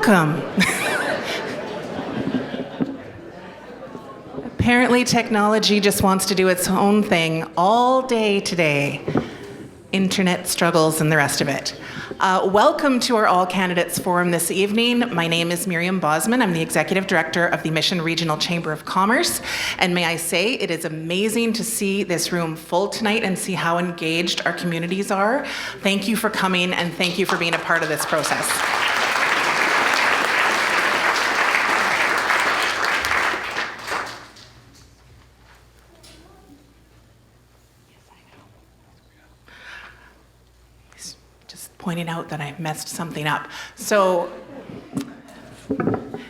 Welcome. Apparently technology just wants to do its own thing all day today. Internet struggles and the rest of it. Welcome to our All Candidates Forum this evening. My name is Miriam Bosman. I'm the Executive Director of the Mission Regional Chamber of Commerce. And may I say, it is amazing to see this room full tonight and see how engaged our communities are. Thank you for coming and thank you for being a part of this process. Pointing out that I messed something up. So,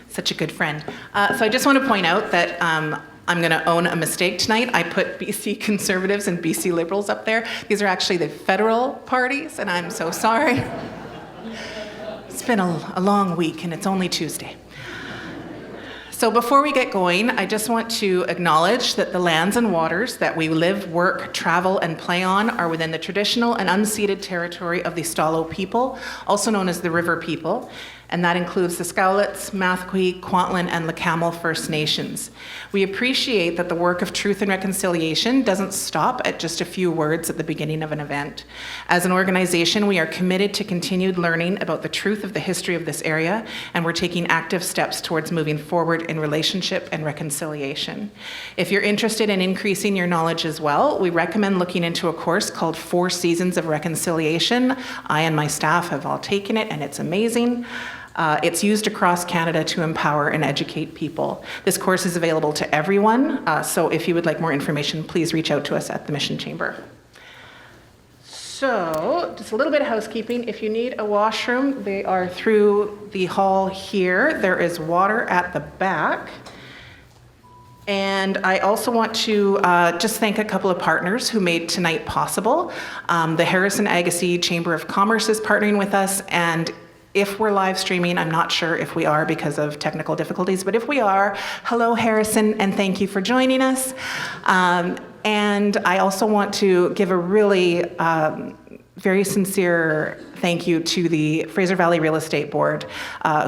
such a good friend. So I just want to point out that I'm going to own a mistake tonight. I put BC Conservatives and BC Liberals up there. These are actually the federal parties, and I'm so sorry. It's been a long week, and it's only Tuesday. So before we get going, I just want to acknowledge that the lands and waters that we live, work, travel, and play on are within the traditional and unceded territory of the Stalo people, also known as the River People, and that includes the Scowlitz, Mathquey, Kwantlen, and Lekamel First Nations. We appreciate that the work of truth and reconciliation doesn't stop at just a few words at the beginning of an event. As an organization, we are committed to continued learning about the truth of the history of this area, and we're taking active steps towards moving forward in relationship and reconciliation. If you're interested in increasing your knowledge as well, we recommend looking into a course called 4 Seasons of Reconciliation. I and my staff have all taken it, and it's amazing. It's used across Canada to empower and educate people. This course is available to everyone, so if you would like more information, please reach out to us at the Mission Chamber. So, just a little bit of housekeeping. If you need a washroom, they are through the hall here. There is water at the back. And I also want to just thank a couple of partners who made tonight possible. The Harrison Agassiz Chamber of Commerce is partnering with us, and if we're live streaming, I'm not sure if we are because of technical difficulties, but if we are, hello Harrison, and thank you for joining us. And I also want to give a really very sincere thank you to the Fraser Valley Real Estate Board,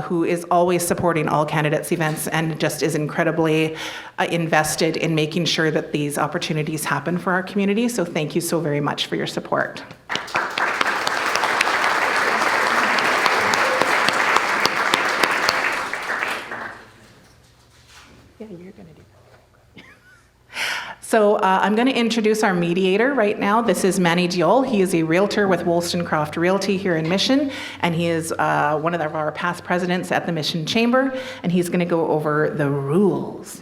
who is always supporting all candidates events and just is incredibly invested in making sure that these opportunities happen for our community. So thank you so very much for your support. Yeah, you're going to do that. So I'm going to introduce our mediator right now. This is Manny Diol. He is a realtor with Wollstonecroft Realty here in Mission, and he is one of our past presidents at the Mission Chamber, and he's going to go over the rules.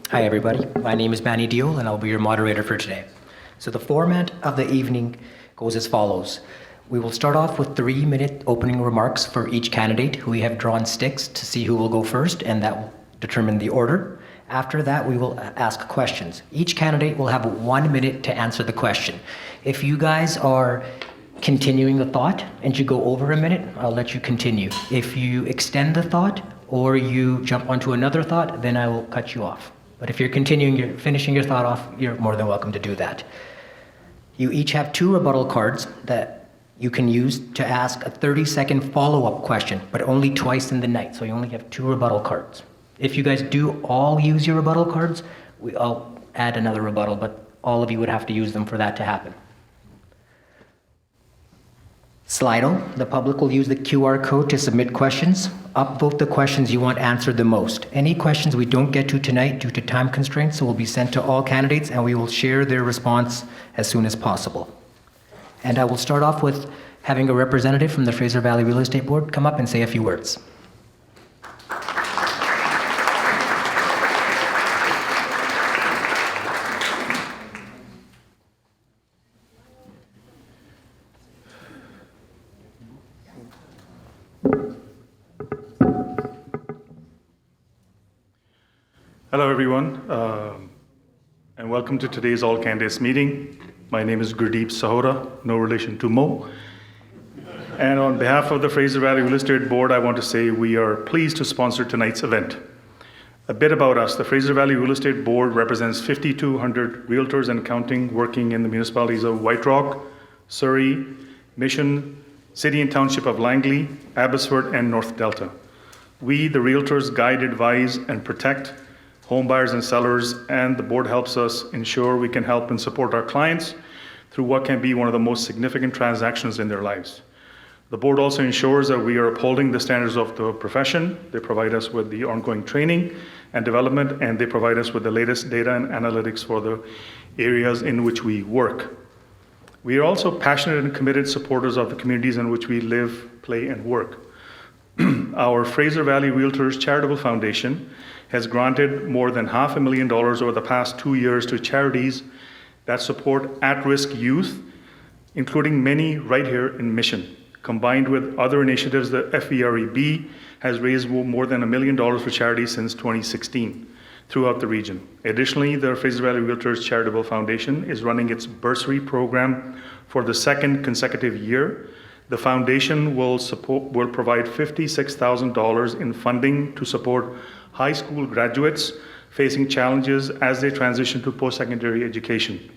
Hi everybody, my name is Manny Diol, and I'll be your moderator for today. So the format of the evening goes as follows. We will start off with 3-minute opening remarks for each candidate who we have drawn sticks to see who will go first, and that will determine the order. After that, we will ask questions. Each candidate will have 1 minute to answer the question. If you guys are continuing the thought and you go over a minute, I'll let you continue. If you extend the thought or you jump onto another thought, then I will cut you off. But if you're finishing your thought off, you're more than welcome to do that. You each have 2 rebuttal cards that you can use to ask a 30-second follow-up question, but only twice in the night, so you only have 2 rebuttal cards. If you guys do all use your rebuttal cards, I'll add another rebuttal, but all of you would have to use them for that to happen. Slido, the public will use the QR code to submit questions. Upvote the questions you want answered the most. Any questions we don't get to tonight due to time constraints will be sent to all candidates, and we will share their response as soon as possible. And I will start off with having a representative from the Fraser Valley Real Estate Board come up and say a few words. Hello everyone, and welcome to today's All Candidates meeting. My name is Gurdeep Sahota, no relation to Mo. And on behalf of the Fraser Valley Real Estate Board, I want to say we are pleased to sponsor tonight's event. A bit about us. The Fraser Valley Real Estate Board represents 5,200 realtors and counting working in the municipalities of White Rock, Surrey, Mission, City and Township of Langley, Abbotsford, and North Delta. We, the realtors, guide, advise, and protect home buyers and sellers, and the board helps us ensure we can help and support our clients through what can be one of the most significant transactions in their lives. The board also ensures that we are upholding the standards of the profession. They provide us with the ongoing training and development, and they provide us with the latest data and analytics for the areas in which we work. We are also passionate and committed supporters of the communities in which we live, play, and work. Our Fraser Valley Realtors Charitable Foundation has granted more than $500,000 over the past 2 years to charities that support at-risk youth, including many right here in Mission. Combined with other initiatives, the FVREB has raised more than $1 million for charities since 2016 throughout the region. Additionally, the Fraser Valley Realtors Charitable Foundation is running its bursary program for the second consecutive year. The foundation will provide $56,000 in funding to support high school graduates facing challenges as they transition to post-secondary education.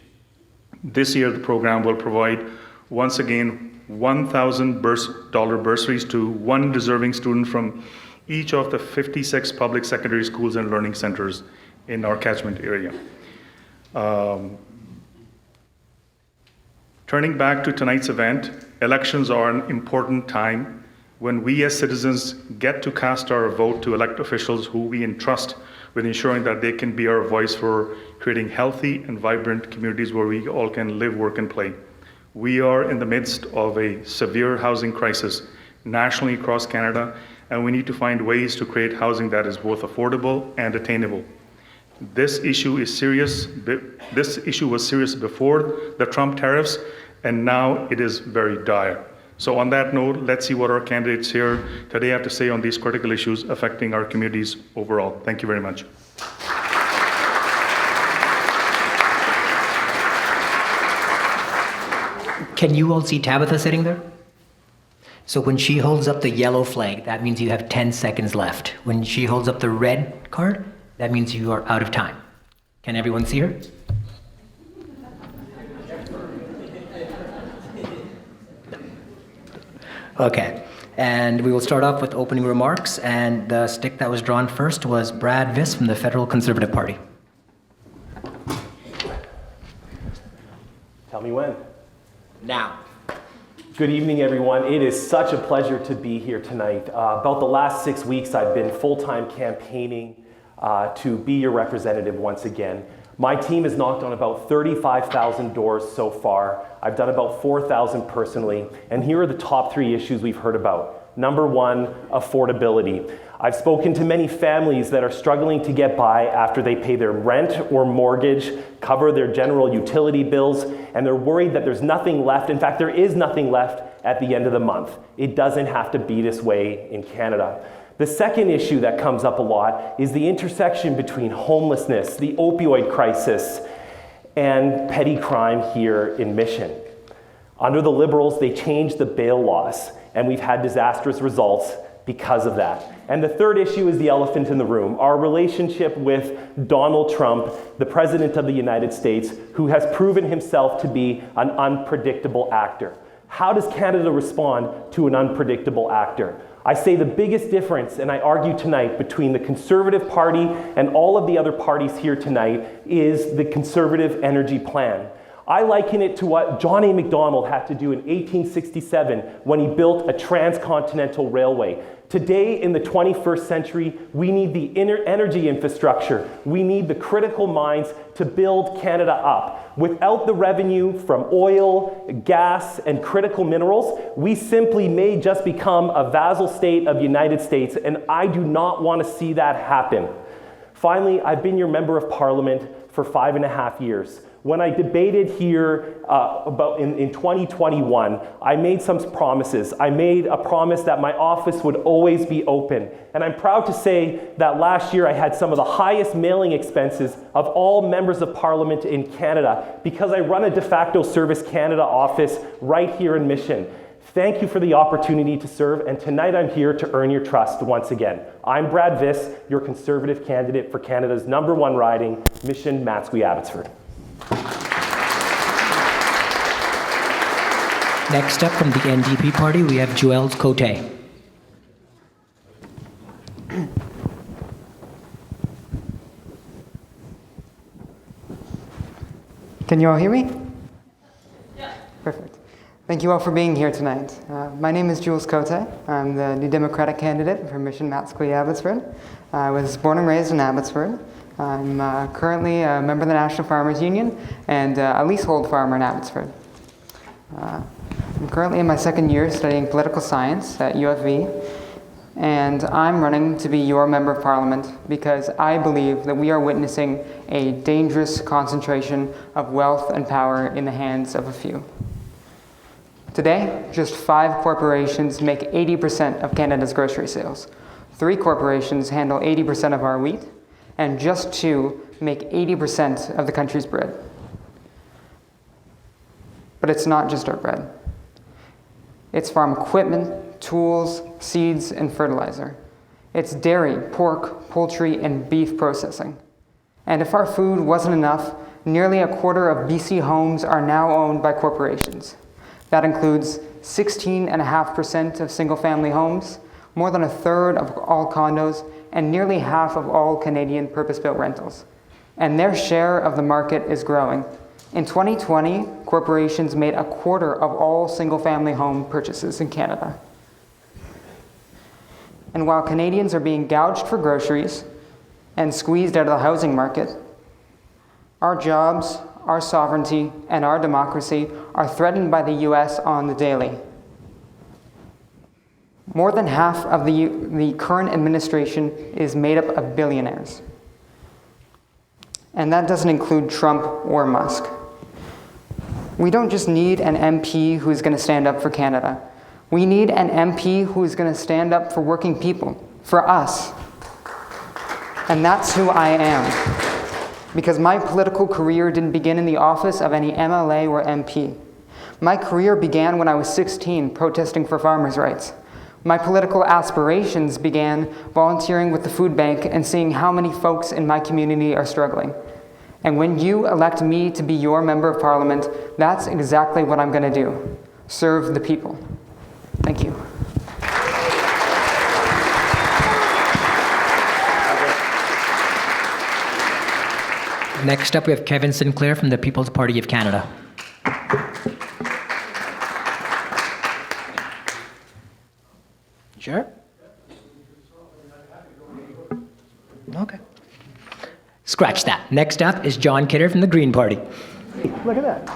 This year, the program will provide, once again, $1,000 bursaries to one deserving student from each of the 56 public secondary schools and learning centers in our catchment area. Turning back to tonight's event, elections are an important time when we as citizens get to cast our vote to elect officials who we entrust with ensuring that they can be our voice for creating healthy and vibrant communities where we all can live, work, and play. We are in the midst of a severe housing crisis nationally across Canada, and we need to find ways to create housing that is both affordable and attainable. This issue is serious. This issue was serious before the Trump tariffs, and now it is very dire. So on that note, let's see what our candidates here today have to say on these critical issues affecting our communities overall. Thank you very much. Can you all see Tabitha sitting there? So when she holds up the yellow flag, that means you have 10 seconds left. When she holds up the red card, that means you are out of time. Can everyone see her? Okay, and we will start off with opening remarks, and the stick that was drawn first was Brad Viss from the Federal Conservative Party. Tell me when. Now. Good evening, everyone. It is such a pleasure to be here tonight. About the last 6 weeks, I've been full-time campaigning to be your representative once again. My team has knocked on about 35,000 doors so far. I've done about 4,000 personally, and here are the top 3 issues we've heard about. Number 1, affordability. I've spoken to many families that are struggling to get by after they pay their rent or mortgage, cover their general utility bills, and they're worried that there's nothing left. In fact, there is nothing left at the end of the month. It doesn't have to be this way in Canada. The second issue that comes up a lot is the intersection between homelessness, the opioid crisis, and petty crime here in Mission. Under the Liberals, they changed the bail laws, and we've had disastrous results because of that. And the third issue is the elephant in the room, our relationship with Donald Trump, the President of the United States, who has proven himself to be an unpredictable actor. How does Canada respond to an unpredictable actor? I say the biggest difference, and I argue tonight, between the Conservative Party and all of the other parties here tonight is the Conservative Energy Plan. I liken it to what John A. Macdonald had to do in 1867 when he built a transcontinental railway. Today, in the 21st century, we need the energy infrastructure. We need the critical mines to build Canada up. Without the revenue from oil, gas, and critical minerals, we simply may just become a vassal state of the United States, and I do not want to see that happen. Finally, I've been your member of parliament for 5.5 years. When I debated here in 2021, I made some promises. I made a promise that my office would always be open. And I'm proud to say that last year I had some of the highest mailing expenses of all members of parliament in Canada because I run a de facto Service Canada office right here in Mission. Thank you for the opportunity to serve, and tonight I'm here to earn your trust once again. I'm Brad Viss, your Conservative candidate for Canada's #1 riding, Mission Matsqui Abbotsford. Next up from the NDP party, we have Jules Côté. Can you all hear me? Yeah. Perfect. Thank you all for being here tonight. My name is Jules Côté. I'm the New Democratic candidate for Mission Matsqui Abbotsford. I was born and raised in Abbotsford. I'm currently a member of the National Farmers Union and a leasehold farmer in Abbotsford. I'm currently in my second year studying political science at UFV, and I'm running to be your member of parliament because I believe that we are witnessing a dangerous concentration of wealth and power in the hands of a few. Today, just 5 corporations make 80% of Canada's grocery sales. 3 corporations handle 80% of our wheat, and just 2 make 80% of the country's bread. But it's not just our bread. It's farm equipment, tools, seeds, and fertilizer. It's dairy, pork, poultry, and beef processing. And if our food wasn't enough, nearly a quarter of BC homes are now owned by corporations. That includes 16.5% of single-family homes, more than a third of all condos, and nearly half of all Canadian purpose-built rentals. And their share of the market is growing. In 2020, corporations made a quarter of all single-family home purchases in Canada. And while Canadians are being gouged for groceries and squeezed out of the housing market, our jobs, our sovereignty, and our democracy are threatened by the US on the daily. More than half of the current administration is made up of billionaires. And that doesn't include Trump or Musk. We don't just need an MP who's going to stand up for Canada. We need an MP who is going to stand up for working people, for us. And that's who I am. Because my political career didn't begin in the office of any MLA or MP. My career began when I was 16, protesting for farmers' rights. My political aspirations began volunteering with the food bank and seeing how many folks in my community are struggling. And when you elect me to be your member of parliament, that's exactly what I'm going to do. Serve the people. Thank you. Next up, we have Kevin Sinclair from the People's Party of Canada. Sure? Okay. Scratch that. Next up is John Kidder from the Green Party. Look at that.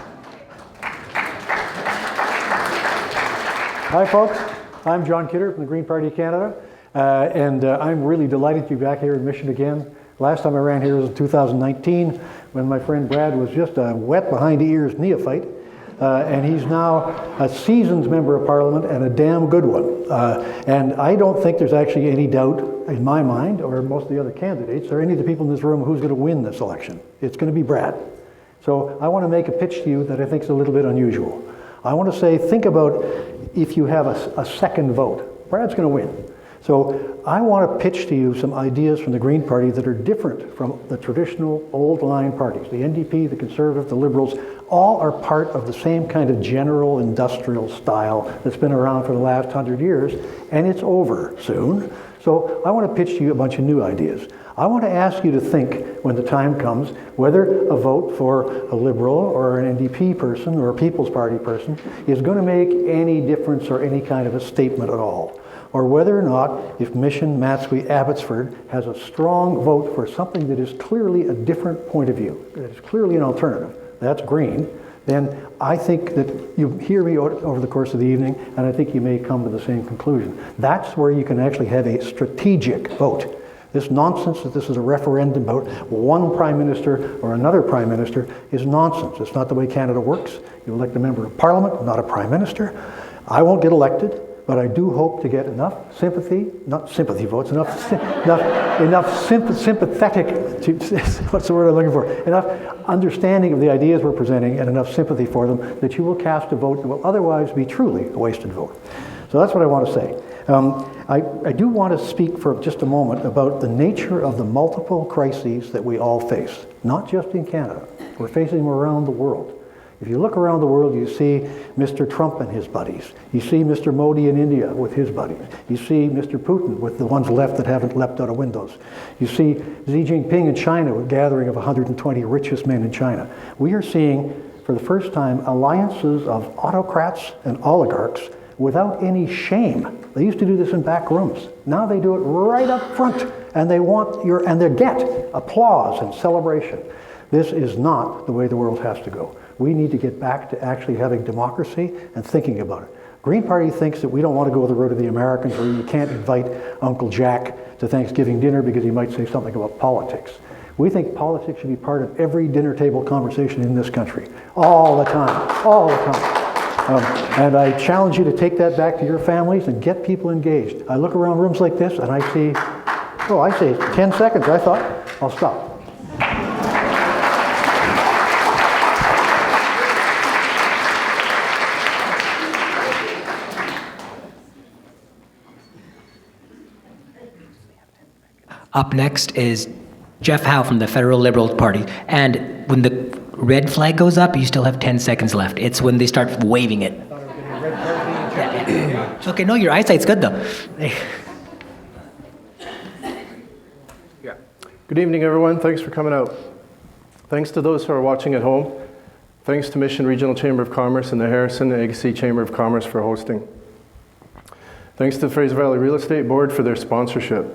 Hi, folks. I'm John Kidder from the Green Party of Canada, and I'm really delighted to be back here in Mission again. Last time I ran here was in 2019 when my friend Brad was just a wet behind the ears neophyte, and he's now a seasoned member of Parliament and a damn good one. And I don't think there's actually any doubt in my mind, or most of the other candidates, or any of the people in this room who's going to win this election. It's going to be Brad. So I want to make a pitch to you that I think is a little bit unusual. I want to say, think about if you have a second vote. Brad's going to win. So I want to pitch to you some ideas from the Green Party that are different from the traditional old line parties. The NDP, the Conservative, the Liberals, all are part of the same kind of general industrial style that's been around for the last 100 years, and it's over soon. So I want to pitch to you a bunch of new ideas. I want to ask you to think, when the time comes, whether a vote for a Liberal or an NDP person or a People's Party person is going to make any difference or any kind of a statement at all. Or whether or not, if Mission Matsqui Abbotsford has a strong vote for something that is clearly a different point of view, that is clearly an alternative, that's green, then I think that you hear me over the course of the evening, and I think you may come to the same conclusion. That's where you can actually have a strategic vote. This nonsense that this is a referendum about one prime minister or another prime minister is nonsense. It's not the way Canada works. You elect a member of parliament, not a prime minister. I won't get elected, but I do hope to get enough sympathy, not sympathy votes, enough sympathetic, what's the word I'm looking for, enough understanding of the ideas we're presenting and enough sympathy for them that you will cast a vote that will otherwise be truly a wasted vote. So that's what I want to say. I do want to speak for just a moment about the nature of the multiple crises that we all face, not just in Canada. We're facing them around the world. If you look around the world, you see Mr. Trump and his buddies. You see Mr. Modi in India with his buddies. You see Mr. Putin with the ones left that haven't leapt out of windows. You see Xi Jinping in China with a gathering of 120 richest men in China. We are seeing, for the first time, alliances of autocrats and oligarchs without any shame. They used to do this in back rooms. Now they do it right up front, and they get applause and celebration. This is not the way the world has to go. We need to get back to actually having democracy and thinking about it. Green Party thinks that we don't want to go the road of the Americans, where you can't invite Uncle Jack to Thanksgiving dinner because he might say something about politics. We think politics should be part of every dinner table conversation in this country, all the time, all the time. And I challenge you to take that back to your families and get people engaged. I look around rooms like this and I see, I say 10 seconds, I thought. I'll stop. Up next is Jeff Howe from the Federal Liberal Party. And when the red flag goes up, you still have 10 seconds left. It's when they start waving it. Okay, no, your eyesight's good though. Good evening, everyone. Thanks for coming out. Thanks to those who are watching at home. Thanks to Mission Regional Chamber of Commerce and the Harrison and Agassiz Chamber of Commerce for hosting. Thanks to the Fraser Valley Real Estate Board for their sponsorship.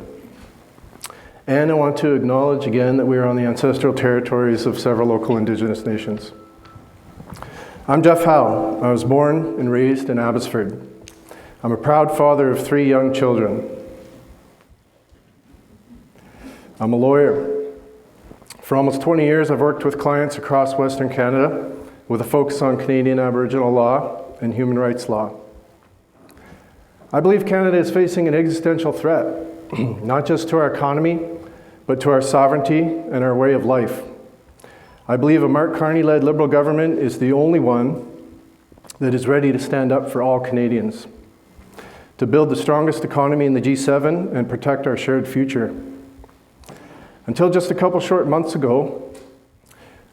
And I want to acknowledge again that we are on the ancestral territories of several local Indigenous nations. I'm Jeff Howe. I was born and raised in Abbotsford. I'm a proud father of 3 young children. I'm a lawyer. For almost 20 years, I've worked with clients across Western Canada with a focus on Canadian Aboriginal law and human rights law. I believe Canada is facing an existential threat, not just to our economy, but to our sovereignty and our way of life. I believe a Mark Carney-led Liberal government is the only one that is ready to stand up for all Canadians, to build the strongest economy in the G7 and protect our shared future. Until just a couple short months ago,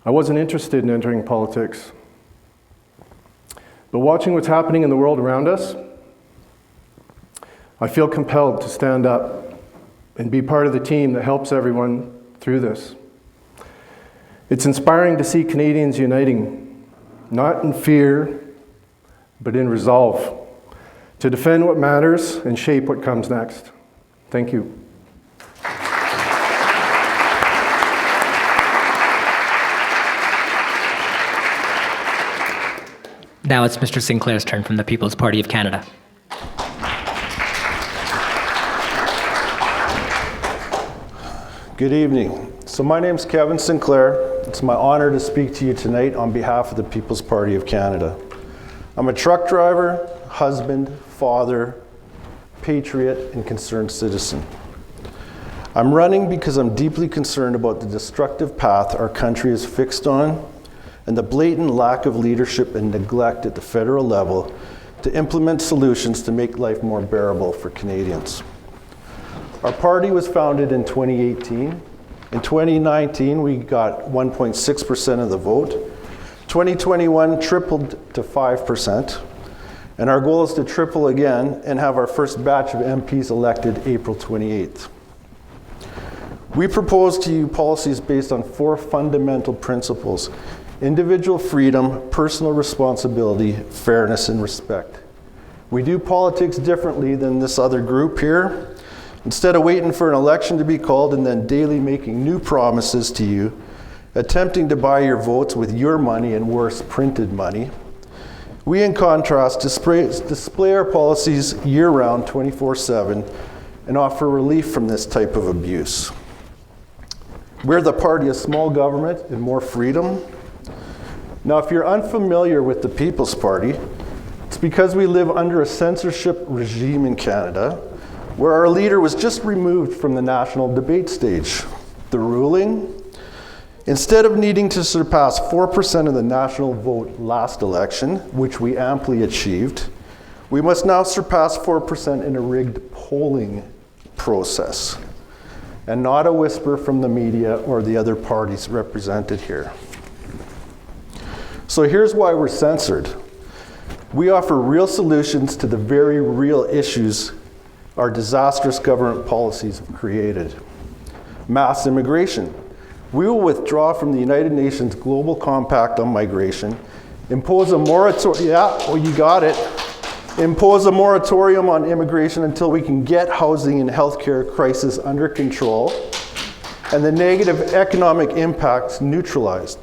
I wasn't interested in entering politics. But watching what's happening in the world around us, I feel compelled to stand up and be part of the team that helps everyone through this. It's inspiring to see Canadians uniting, not in fear, but in resolve, to defend what matters and shape what comes next. Thank you. Now it's Mr. Sinclair's turn from the People's Party of Canada. Good evening. So my name's Kevin Sinclair. It's my honor to speak to you tonight on behalf of the People's Party of Canada. I'm a truck driver, husband, father, patriot, and concerned citizen. I'm running because I'm deeply concerned about the destructive path our country is fixed on and the blatant lack of leadership and neglect at the federal level to implement solutions to make life more bearable for Canadians. Our party was founded in 2018. In 2019, we got 1.6% of the vote. 2021 tripled to 5%. And our goal is to triple again and have our first batch of MPs elected April 28th. We propose to you policies based on 4 fundamental principles: individual freedom, personal responsibility, fairness, and respect. We do politics differently than this other group here. Instead of waiting for an election to be called and then daily making new promises to you, attempting to buy your votes with your money and worse, printed money, we, in contrast, display our policies year-round, 24/7, and offer relief from this type of abuse. We're the party of small government and more freedom. Now, if you're unfamiliar with the People's Party, it's because we live under a censorship regime in Canada, where our leader was just removed from the national debate stage. The ruling? Instead of needing to surpass 4% of the national vote last election, which we amply achieved, we must now surpass 4% in a rigged polling process, and not a whisper from the media or the other parties represented here. So here's why we're censored. We offer real solutions to the very real issues our disastrous government policies have created. Mass immigration. We will withdraw from the United Nations Global Compact on Migration, impose a moratorium, you got it. Impose a moratorium on immigration until we can get housing and healthcare crisis under control and the negative economic impacts neutralized.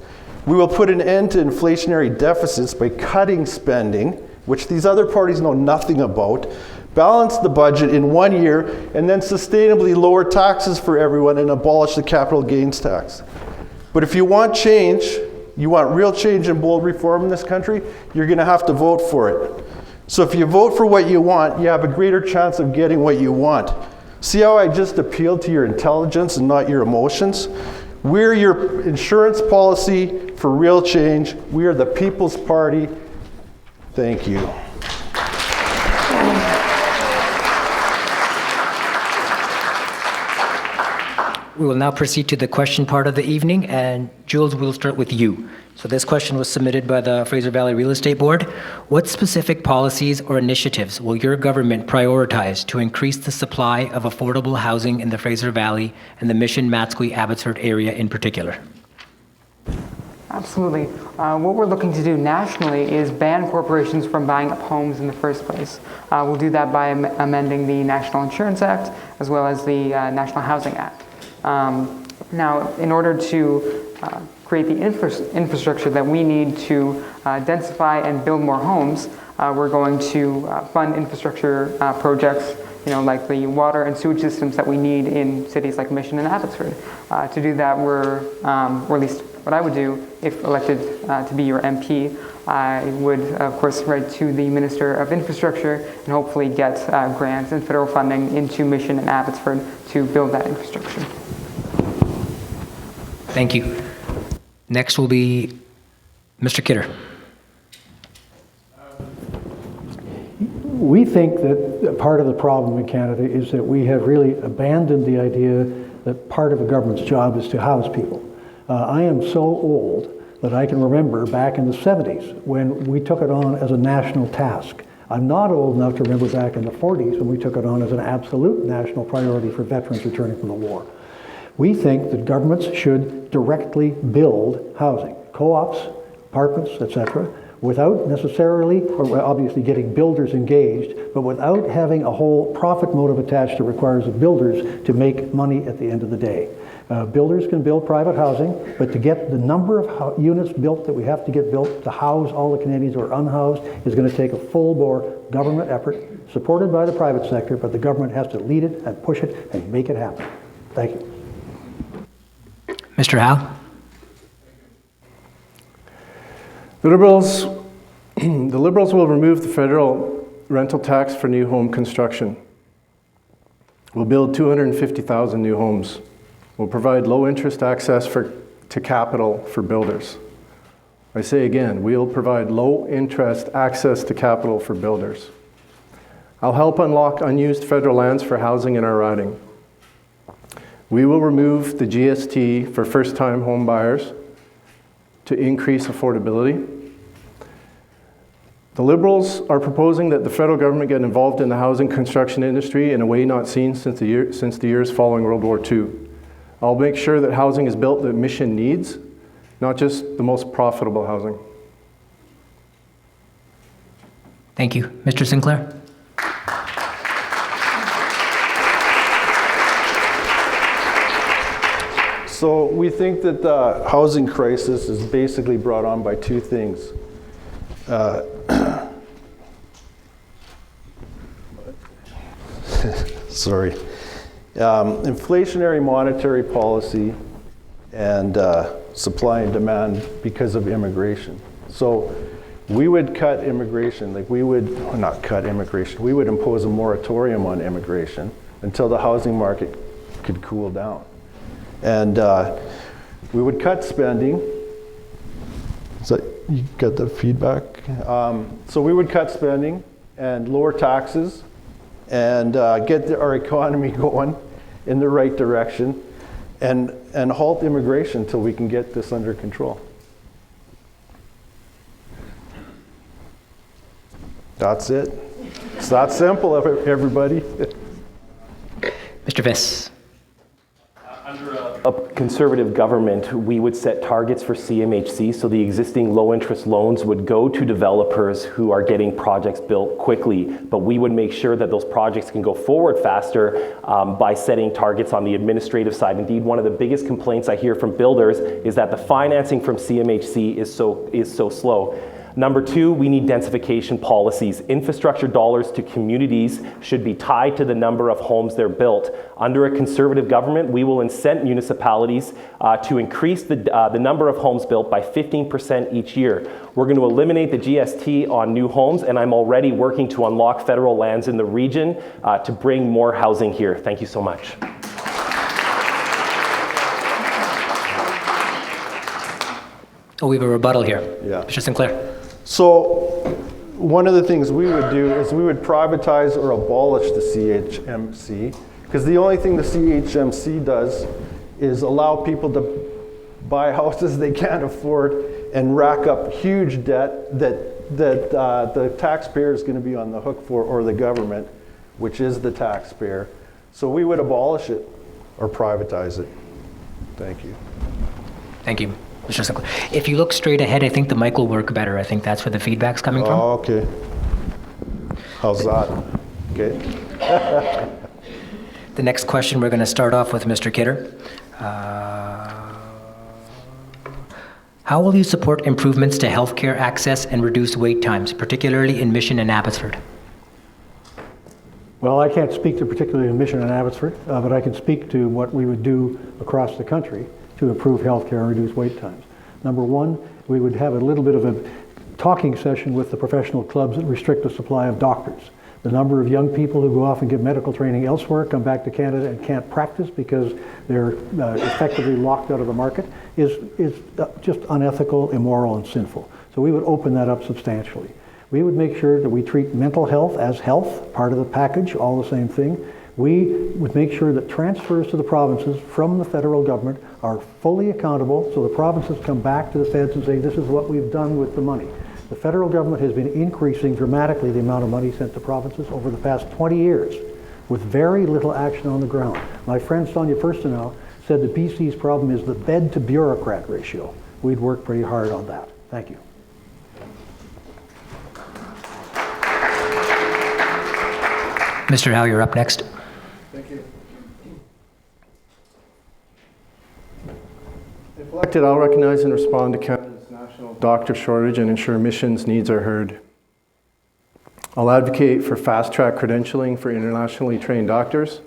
We will put an end to inflationary deficits by cutting spending, which these other parties know nothing about, balance the budget in 1 year, and then sustainably lower taxes for everyone and abolish the capital gains tax. But if you want change, you want real change and bold reform in this country, you're going to have to vote for it. So if you vote for what you want, you have a greater chance of getting what you want. See how I just appealed to your intelligence and not your emotions? We're your insurance policy for real change. We are the People's Party. Thank you. We will now proceed to the question part of the evening, and Jules, we'll start with you. So this question was submitted by the Fraser Valley Real Estate Board. What specific policies or initiatives will your government prioritize to increase the supply of affordable housing in the Fraser Valley and the Mission-Matsqui-Abbotsford area in particular? Absolutely. What we're looking to do nationally is ban corporations from buying up homes in the first place. We'll do that by amending the National Insurance Act as well as the National Housing Act. Now, in order to create the infrastructure that we need to densify and build more homes, we're going to fund infrastructure projects, like the water and sewage systems that we need in cities like Mission and Abbotsford. To do that, or at least what I would do if elected to be your MP, I would, of course, write to the Minister of Infrastructure and hopefully get grants and federal funding into Mission and Abbotsford to build that infrastructure. Thank you. Next will be Mr. Kidder. We think that part of the problem in Canada is that we have really abandoned the idea that part of a government's job is to house people. I am so old that I can remember back in the 70s when we took it on as a national task. I'm not old enough to remember back in the 40s when we took it on as an absolute national priority for veterans returning from the war. We think that governments should directly build housing, co-ops, apartments, etc., without necessarily, or obviously getting builders engaged, but without having a whole profit motive attached that requires the builders to make money at the end of the day. Builders can build private housing, but to get the number of units built that we have to get built to house all the Canadians who are unhoused is going to take a full-bore government effort, supported by the private sector, but the government has to lead it and push it and make it happen. Thank you. Mr. Howe? The Liberals will remove the federal rental tax for new home construction. We'll build 250,000 new homes. We'll provide low-interest access to capital for builders. I say again, we'll provide low-interest access to capital for builders. I'll help unlock unused federal lands for housing in our riding. We will remove the GST for first-time home buyers to increase affordability. The Liberals are proposing that the federal government get involved in the housing construction industry in a way not seen since the years following World War II. I'll make sure that housing is built that Mission needs, not just the most profitable housing. Thank you. Mr. Sinclair? So we think that the housing crisis is basically brought on by two things. Sorry. Inflationary monetary policy and supply and demand because of immigration. So we would cut immigration, we would impose a moratorium on immigration until the housing market could cool down. And we would cut spending. So you got the feedback? So we would cut spending and lower taxes and get our economy going in the right direction and halt immigration until we can get this under control. That's it. It's that simple, everybody. Mr. Viss. Under a conservative government, we would set targets for CMHC, so the existing low-interest loans would go to developers who are getting projects built quickly, but we would make sure that those projects can go forward faster by setting targets on the administrative side. Indeed, one of the biggest complaints I hear from builders is that the financing from CMHC is so slow. Number two, we need densification policies. Infrastructure dollars to communities should be tied to the number of homes they're built. Under a conservative government, we will incent municipalities to increase the number of homes built by 15% each year. We're going to eliminate the GST on new homes, and I'm already working to unlock federal lands in the region to bring more housing here. Thank you so much. Oh, we have a rebuttal here. Yeah. Mr. Sinclair. So one of the things we would do is we would privatize or abolish the CHMC, because the only thing the CHMC does is allow people to buy houses they can't afford and rack up huge debt that the taxpayer is going to be on the hook for, or the government, which is the taxpayer. So we would abolish it or privatize it. Thank you. Thank you, Mr. Sinclair. If you look straight ahead, I think the mic will work better. I think that's where the feedback's coming from. Oh, okay. How's that? Okay. The next question, we're going to start off with Mr. Kidder. How will you support improvements to healthcare access and reduce wait times, particularly in Mission and Abbotsford? Well, I can't speak to particularly in Mission and Abbotsford, but I can speak to what we would do across the country to improve healthcare and reduce wait times. Number one, we would have a little bit of a talking session with the professional clubs that restrict the supply of doctors. The number of young people who go off and get medical training elsewhere, come back to Canada and can't practice because they're effectively locked out of the market is just unethical, immoral, and sinful. So we would open that up substantially. We would make sure that we treat mental health as health, part of the package, all the same thing. We would make sure that transfers to the provinces from the federal government are fully accountable, so the provinces come back to the feds and say, this is what we've done with the money. The federal government has been increasing dramatically the amount of money sent to provinces over the past 20 years with very little action on the ground. My friend Sonia Firstenow said that BC's problem is the bed to bureaucrat ratio. We'd work pretty hard on that. Thank you. Mr. Howe, you're up next. Thank you. If elected, I'll recognize and respond to Canada's national doctor shortage and ensure Mission's needs are heard. I'll advocate for fast-track credentialing for internationally trained doctors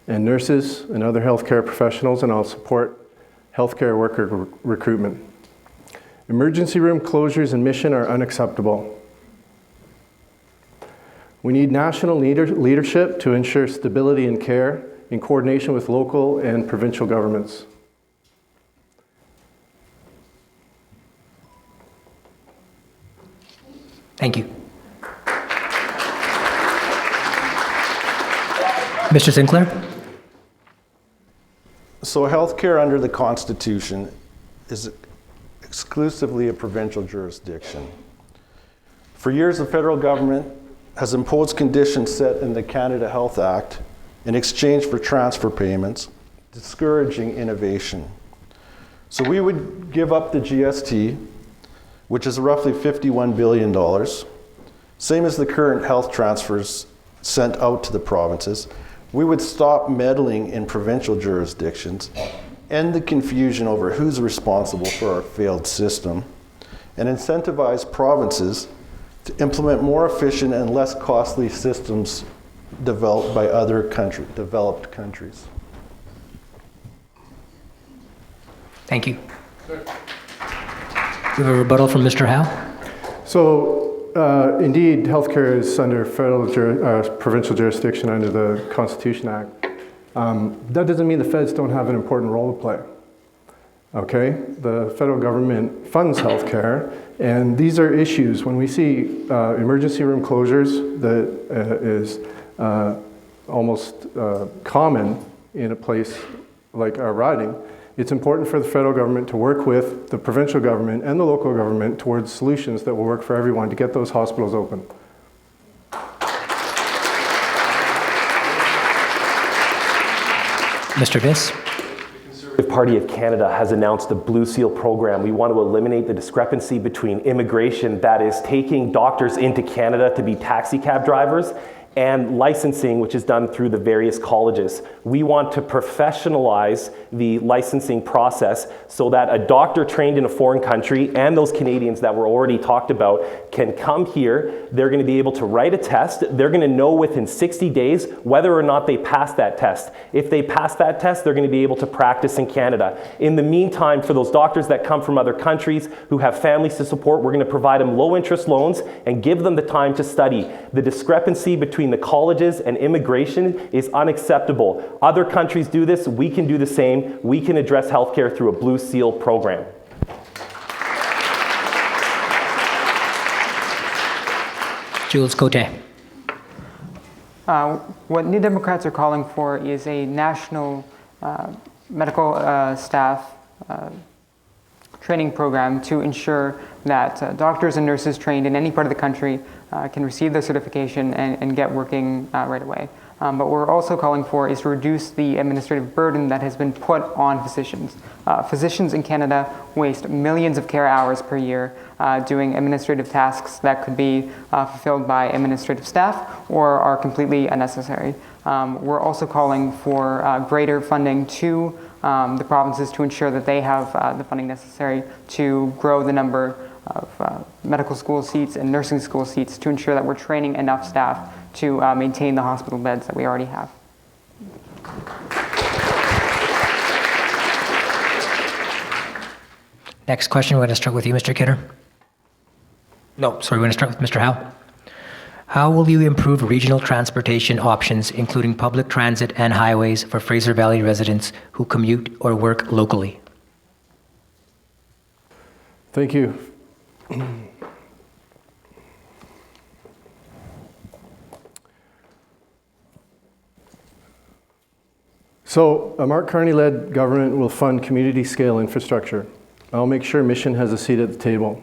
and nurses and other healthcare professionals, and I'll support healthcare worker recruitment. Emergency room closures in Mission are unacceptable. We need national leadership to ensure stability in care in coordination with local and provincial governments. Thank you. Mr. Sinclair? So healthcare under the Constitution is exclusively a provincial jurisdiction. For years, the federal government has imposed conditions set in the Canada Health Act in exchange for transfer payments, discouraging innovation. So we would give up the GST, which is roughly $51 billion, same as the current health transfers sent out to the provinces. We would stop meddling in provincial jurisdictions, end the confusion over who's responsible for our failed system, and incentivize provinces to implement more efficient and less costly systems developed by other developed countries. Thank you. We have a rebuttal from Mr. Howe. So, indeed, healthcare is under provincial jurisdiction under the Constitution Act. That doesn't mean the feds don't have an important role to play. Okay, the federal government funds healthcare, and these are issues. When we see emergency room closures, that is almost common in a place like our riding, it's important for the federal government to work with the provincial government and the local government towards solutions that will work for everyone to get those hospitals open. Mr. Viss? The Party of Canada has announced the Blue Seal program. We want to eliminate the discrepancy between immigration, that is taking doctors into Canada to be taxi cab drivers, and licensing, which is done through the various colleges. We want to professionalize the licensing process so that a doctor trained in a foreign country and those Canadians that were already talked about can come here. They're going to be able to write a test. They're going to know within 60 days whether or not they pass that test. If they pass that test, they're going to be able to practice in Canada. In the meantime, for those doctors that come from other countries who have families to support, we're going to provide them low interest loans and give them the time to study. The discrepancy between the colleges and immigration is unacceptable. Other countries do this, we can do the same. We can address healthcare through a Blue Seal program. Jules Côté. What New Democrats are calling for is a national medical staff training program to ensure that doctors and nurses trained in any part of the country can receive their certification and get working right away. But what we're also calling for is to reduce the administrative burden that has been put on physicians. Physicians in Canada waste millions of care hours per year doing administrative tasks that could be fulfilled by administrative staff or are completely unnecessary. We're also calling for greater funding to the provinces to ensure that they have the funding necessary to grow the number of medical school seats and nursing school seats to ensure that we're training enough staff to maintain the hospital beds that we already have. Next question, we're going to start with you, Mr. Kidder. No, sorry, we're going to start with Mr. Howe. How will you improve regional transportation options, including public transit and highways, for Fraser Valley residents who commute or work locally? Thank you. So, a Mark Carney-led government will fund community-scale infrastructure. I'll make sure Mission has a seat at the table.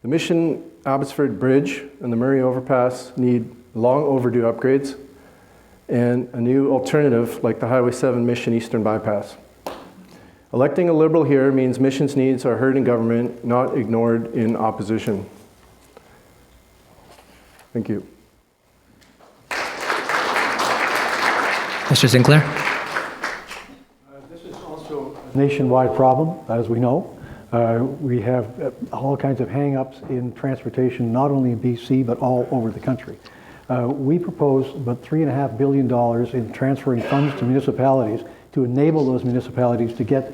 The Mission Abbotsford Bridge and the Murray Overpass need long overdue upgrades and a new alternative like the Highway 7 Mission Eastern Bypass. Electing a Liberal here means Mission's needs are heard in government, not ignored in opposition. Thank you. Mr. Sinclair? This is also a nationwide problem, as we know. We have all kinds of hang-ups in transportation, not only in BC, but all over the country. We propose about $3.5 billion in transferring funds to municipalities to enable those municipalities to get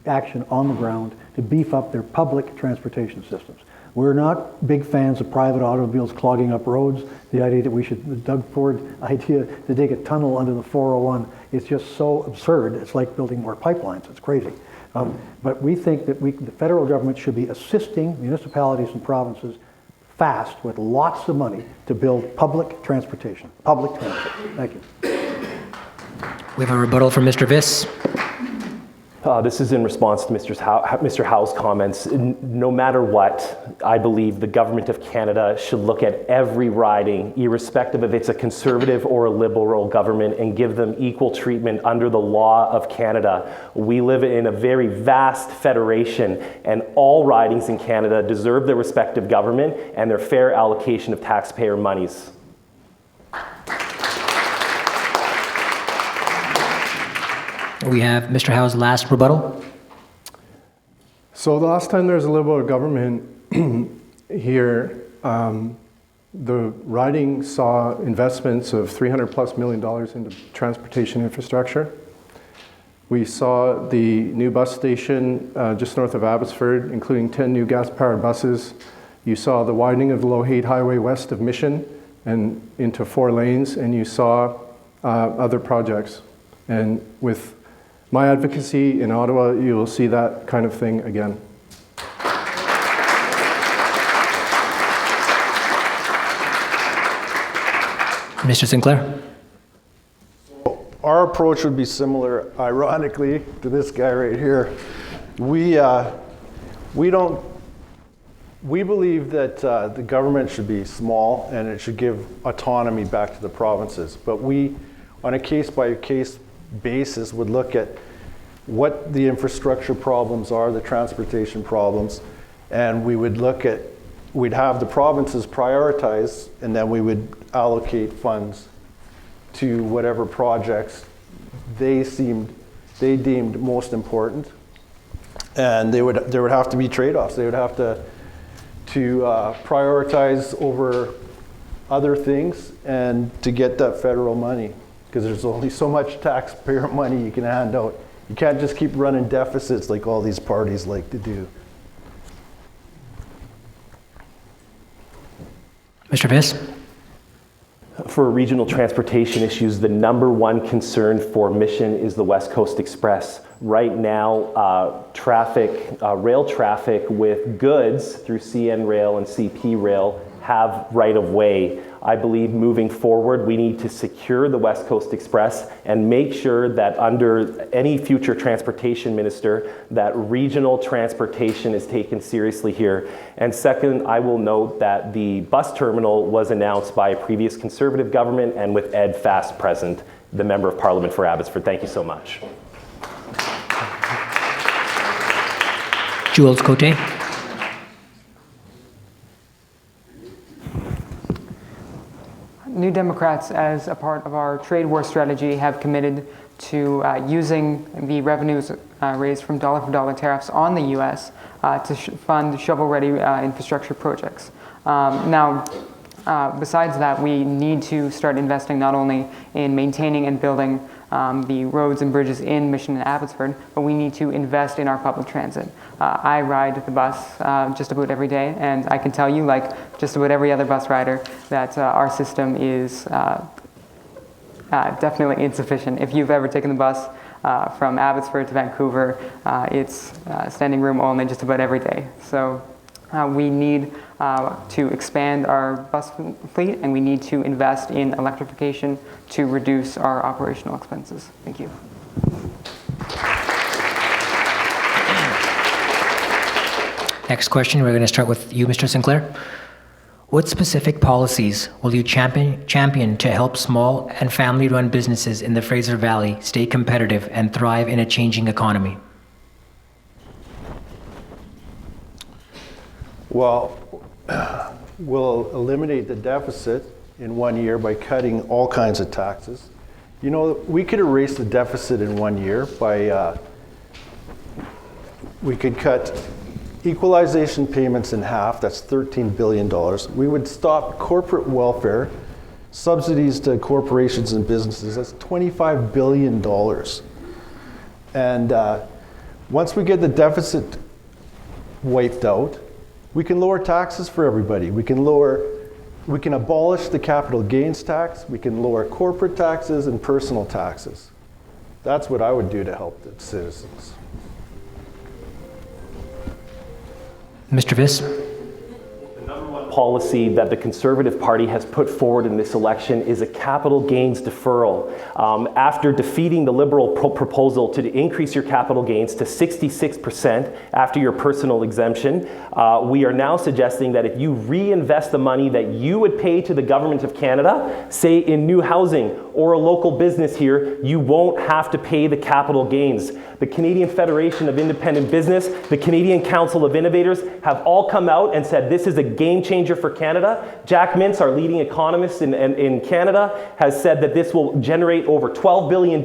action on the ground to beef up their public transportation systems. We're not big fans of private automobiles clogging up roads. The idea that we should, the Doug Ford idea to dig a tunnel under the 401 is just so absurd. It's like building more pipelines. It's crazy. But we think that the federal government should be assisting municipalities and provinces fast with lots of money to build public transportation, public transit. Thank you. We have a rebuttal from Mr. Viss. This is in response to Mr. Howe's comments. No matter what, I believe the Government of Canada should look at every riding, irrespective of if it's a Conservative or a Liberal government, and give them equal treatment under the law of Canada. We live in a very vast federation, and all ridings in Canada deserve their respective government and their fair allocation of taxpayer monies. We have Mr. Howe's last rebuttal. So the last time there was a Liberal government here, the riding saw investments of $300+ million into transportation infrastructure. We saw the new bus station just north of Abbotsford, including 10 new gas-powered buses. You saw the widening of the Low-Haight Highway west of Mission and into 4 lanes, and you saw other projects. And with my advocacy in Ottawa, you will see that kind of thing again. Mr. Sinclair? Our approach would be similar, ironically, to this guy right here. We believe that the government should be small and it should give autonomy back to the provinces. But we, on a case-by-case basis would look at what the infrastructure problems are, the transportation problems, and we would we'd have the provinces prioritize, and then we would allocate funds to whatever projects they deemed most important. And there would have to be trade-offs. They would have to prioritize over other things and to get that federal money, because there's only so much taxpayer money you can hand out. You can't just keep running deficits like all these parties like to do. Mr. Viss? For regional transportation issues, the number one concern for Mission is the West Coast Express. Right now, rail traffic with goods through CN Rail and CP Rail have right of way. I believe moving forward, we need to secure the West Coast Express and make sure that under any future transportation minister, that regional transportation is taken seriously here. And second, I will note that the bus terminal was announced by a previous Conservative government and with Ed Fast present, the Member of Parliament for Abbotsford. Thank you so much. Jules Côté? New Democrats, as a part of our trade war strategy, have committed to using the revenues raised from dollar-for-dollar tariffs on the U.S. To fund shovel-ready infrastructure projects. Besides that, we need to start investing not only in maintaining and building the roads and bridges in Mission and Abbotsford, but we need to invest in our public transit. I ride the bus just about every day, and I can tell you, like just about every other bus rider, that our system is definitely insufficient. If you've ever taken the bus from Abbotsford to Vancouver, it's standing room only just about every day. So we need to expand our bus fleet, and we need to invest in electrification to reduce our operational expenses. Thank you. Next question, we're going to start with you, Mr. Sinclair. What specific policies will you champion to help small and family-run businesses in the Fraser Valley stay competitive and thrive in a changing economy? Well, we'll eliminate the deficit in 1 year by cutting all kinds of taxes. You know, we could erase the deficit in 1 year by, we could cut equalization payments in half, that's $13 billion. We would stop corporate welfare, subsidies to corporations and businesses, that's $25 billion. And once we get the deficit wiped out, we can lower taxes for everybody. We can abolish the capital gains tax, we can lower corporate taxes and personal taxes. That's what I would do to help the citizens. Mr. Viss? Policy that the Conservative Party has put forward in this election is a capital gains deferral. After defeating the Liberal proposal to increase your capital gains to 66% after your personal exemption, we are now suggesting that if you reinvest the money that you would pay to the Government of Canada, say in new housing or a local business here, you won't have to pay the capital gains. The Canadian Federation of Independent Business, the Canadian Council of Innovators have all come out and said this is a game changer for Canada. Jack Mintz, our leading economist in Canada, has said that this will generate over $12 billion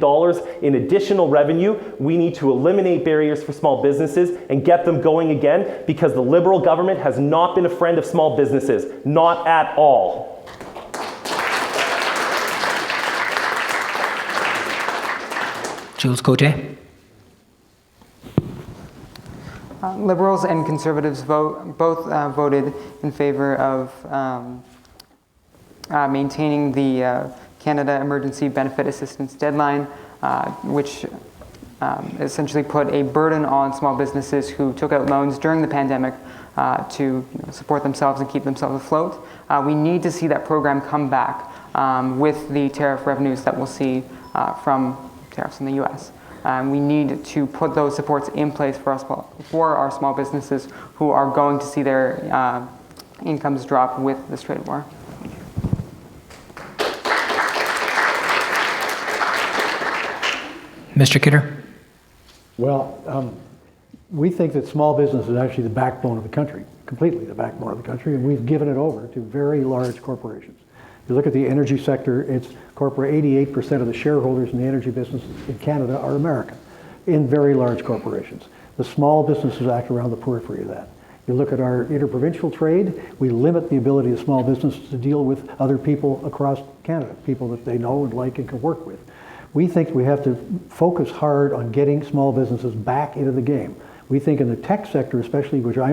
in additional revenue. We need to eliminate barriers for small businesses and get them going again, because the Liberal government has not been a friend of small businesses, not at all. Jules Côté? Liberals and Conservatives both voted in favor of maintaining the Canada Emergency Benefit Assistance deadline, which essentially put a burden on small businesses who took out loans during the pandemic to support themselves and keep themselves afloat. We need to see that program come back with the tariff revenues that we'll see from tariffs in the U.S. We need to put those supports in place for our small businesses who are going to see their incomes drop with this trade war. Mr. Kidder? Well, we think that small business is actually the backbone of the country, completely the backbone of the country, and we've given it over to very large corporations. If you look at the energy sector, it's 88% of the shareholders in the energy business in Canada are American, in very large corporations. The Small Businesses Act around the periphery of that. You look at our interprovincial trade, we limit the ability of small businesses to deal with other people across Canada, people that they know and like and can work with. We think we have to focus hard on getting small businesses back into the game. We think in the tech sector, especially, which I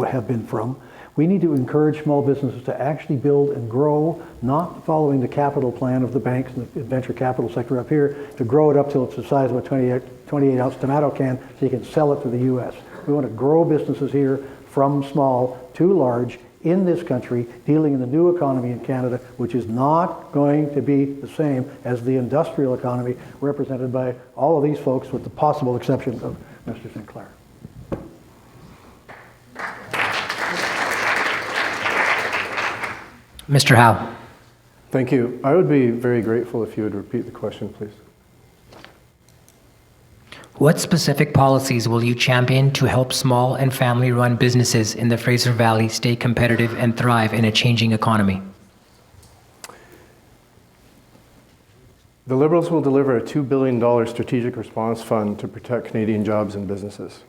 have been from, we need to encourage small businesses to actually build and grow, not following the capital plan of the banks and the venture capital sector up here, to grow it up till it's the size of a 28-ounce tomato can so you can sell it to the U.S. We want to grow businesses here from small to large in this country, dealing in the new economy in Canada, which is not going to be the same as the industrial economy represented by all of these folks, with the possible exception of Mr. Sinclair. Mr. Howe? Thank you. I would be very grateful if you would repeat the question, please. What specific policies will you champion to help small and family-run businesses in the Fraser Valley stay competitive and thrive in a changing economy? The Liberals will deliver a $2 billion strategic response fund to protect Canadian jobs and businesses.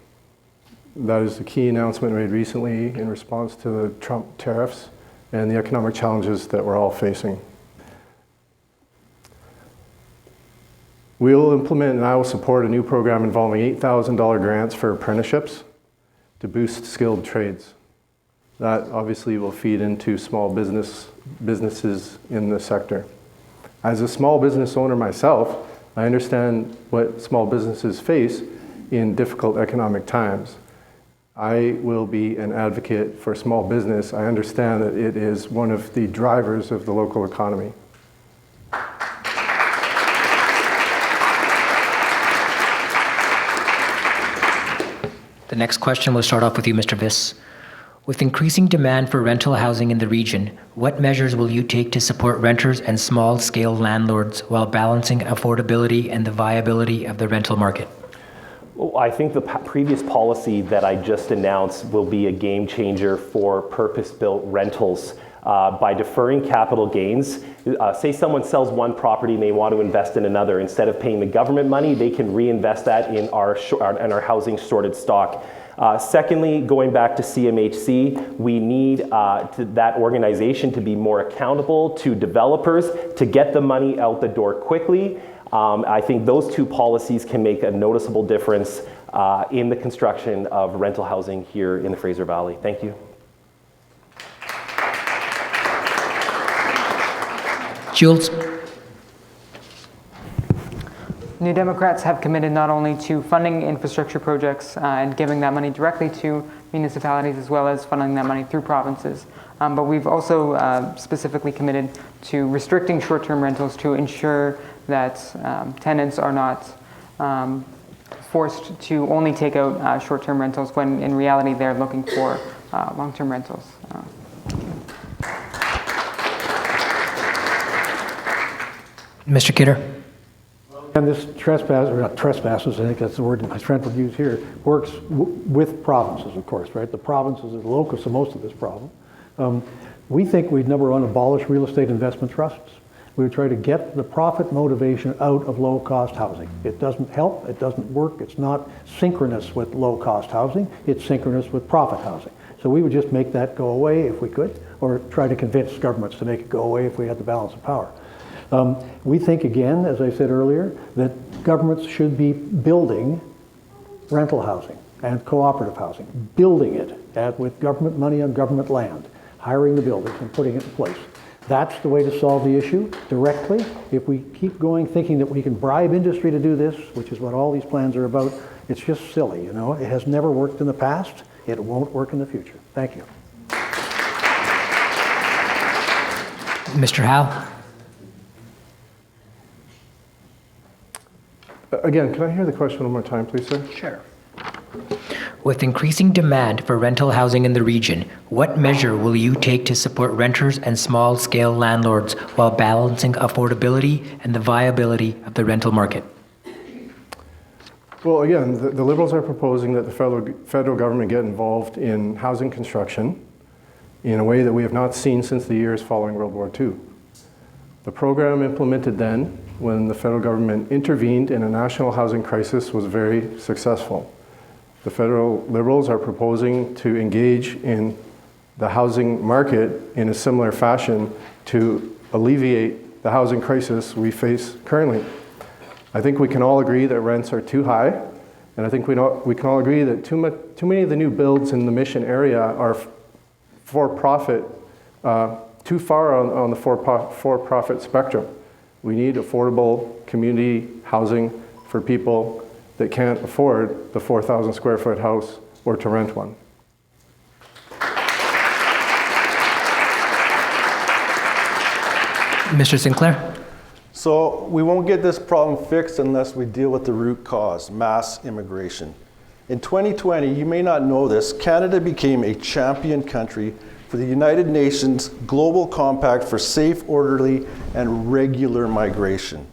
That is the key announcement made recently in response to the Trump tariffs and the economic challenges that we're all facing. We will implement and I will support a new program involving $8,000 grants for apprenticeships to boost skilled trades. That obviously will feed into small businesses in the sector. As a small business owner myself, I understand what small businesses face in difficult economic times. I will be an advocate for small business. I understand that it is one of the drivers of the local economy. The next question will start off with you, Mr. Viss. With increasing demand for rental housing in the region, what measures will you take to support renters and small-scale landlords while balancing affordability and the viability of the rental market? Well, I think the previous policy that I just announced will be a game changer for purpose-built rentals. By deferring capital gains, say someone sells one property and they want to invest in another. Instead of paying the government money, they can reinvest that in our housing shorted stock. Secondly, going back to CMHC, we need that organization to be more accountable to developers to get the money out the door quickly. I think those two policies can make a noticeable difference in the construction of rental housing here in the Fraser Valley. Thank you. Jules? New Democrats have committed not only to funding infrastructure projects and giving that money directly to municipalities, as well as funding that money through provinces. But we've also specifically committed to restricting short-term rentals to ensure that tenants are not forced to only take out short-term rentals when in reality they're looking for long-term rentals. Mr. Kidder? And this trespass, or not trespasses, I think that's the word my friend would use here, works with provinces, of course, right? The provinces are the locus of most of this problem. We think we'd, number one, abolish real estate investment trusts. We would try to get the profit motivation out of low-cost housing. It doesn't help, it doesn't work, it's not synchronous with low-cost housing, it's synchronous with profit housing. So we would just make that go away if we could, or try to convince governments to make it go away if we had the balance of power. We think, again, as I said earlier, that governments should be building rental housing and cooperative housing, building it with government money on government land, hiring the builders and putting it in place. That's the way to solve the issue directly. If we keep going thinking that we can bribe industry to do this, which is what all these plans are about, it's just silly, you know? It has never worked in the past. It won't work in the future. Thank you. Mr. Howe? Again, can I hear the question one more time, please, sir? Sure. With increasing demand for rental housing in the region, what measure will you take to support renters and small-scale landlords while balancing affordability and the viability of the rental market? Well, again, the Liberals are proposing that the federal government get involved in housing construction in a way that we have not seen since the years following World War II. The program implemented then, when the federal government intervened in a national housing crisis, was very successful. The federal Liberals are proposing to engage in the housing market in a similar fashion to alleviate the housing crisis we face currently. I think we can all agree that rents are too high, and I think we can all agree that too many of the new builds in the Mission area are for-profit, too far on the for-profit spectrum. We need affordable community housing for people that can't afford the 4,000 square foot house or to rent one. Mr. Sinclair? So we won't get this problem fixed unless we deal with the root cause, mass immigration. In 2020, you may not know this, Canada became a champion country for the United Nations Global Compact for Safe, Orderly, and Regular Migration.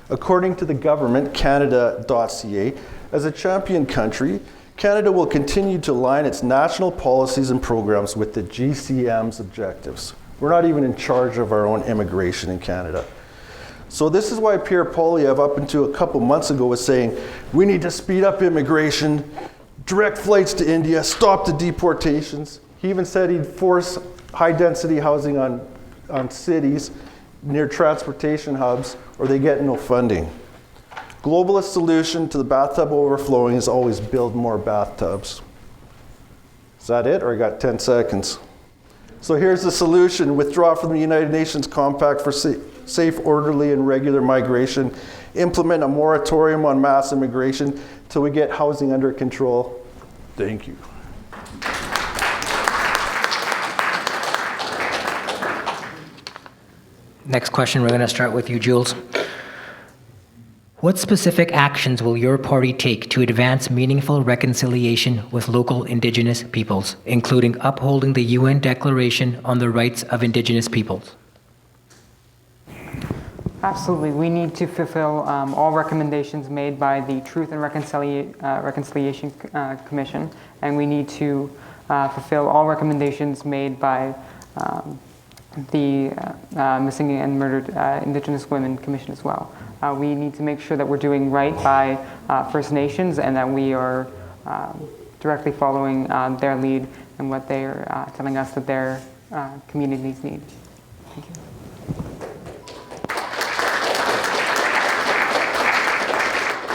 According to the government, Canada.ca, as a champion country, Canada will continue to align its national policies and programs with the GCM's objectives. We're not even in charge of our own immigration in Canada. So this is why Pierre Poilievre, up until a couple months ago, was saying, we need to speed up immigration, direct flights to India, stop the deportations. He even said he'd force high-density housing on cities near transportation hubs, or they get no funding. Globalist solution to the bathtub overflowing is always build more bathtubs. Is that it, or I got 10 seconds? So here's the solution: withdraw from the United Nations Compact for Safe, Orderly, and Regular Migration, implement a moratorium on mass immigration till we get housing under control. Thank you. Next question, we're going to start with you, Jules. What specific actions will your party take to advance meaningful reconciliation with local Indigenous peoples, including upholding the UN Declaration on the Rights of Indigenous Peoples? Absolutely. We need to fulfill all recommendations made by the Truth and Reconciliation Commission, and we need to fulfill all recommendations made by the Missing and Murdered Indigenous Women Commission as well. We need to make sure that we're doing right by First Nations and that we are directly following their lead and what they are telling us that their communities need. Thank you.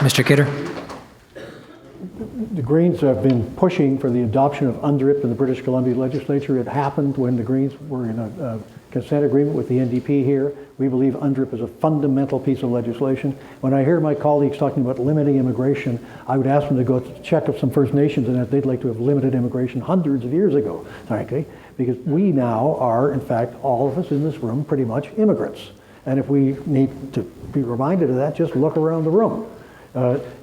Mr. Kidder? The Greens have been pushing for the adoption of UNDRIP in the British Columbia legislature. It happened when the Greens were in a consent agreement with the NDP here. We believe UNDRIP is a fundamental piece of legislation. When I hear my colleagues talking about limiting immigration, I would ask them to go check with some First Nations and that they'd like to have limited immigration hundreds of years ago, frankly, because we now are, in fact, all of us in this room, pretty much immigrants. And if we need to be reminded of that, just look around the room.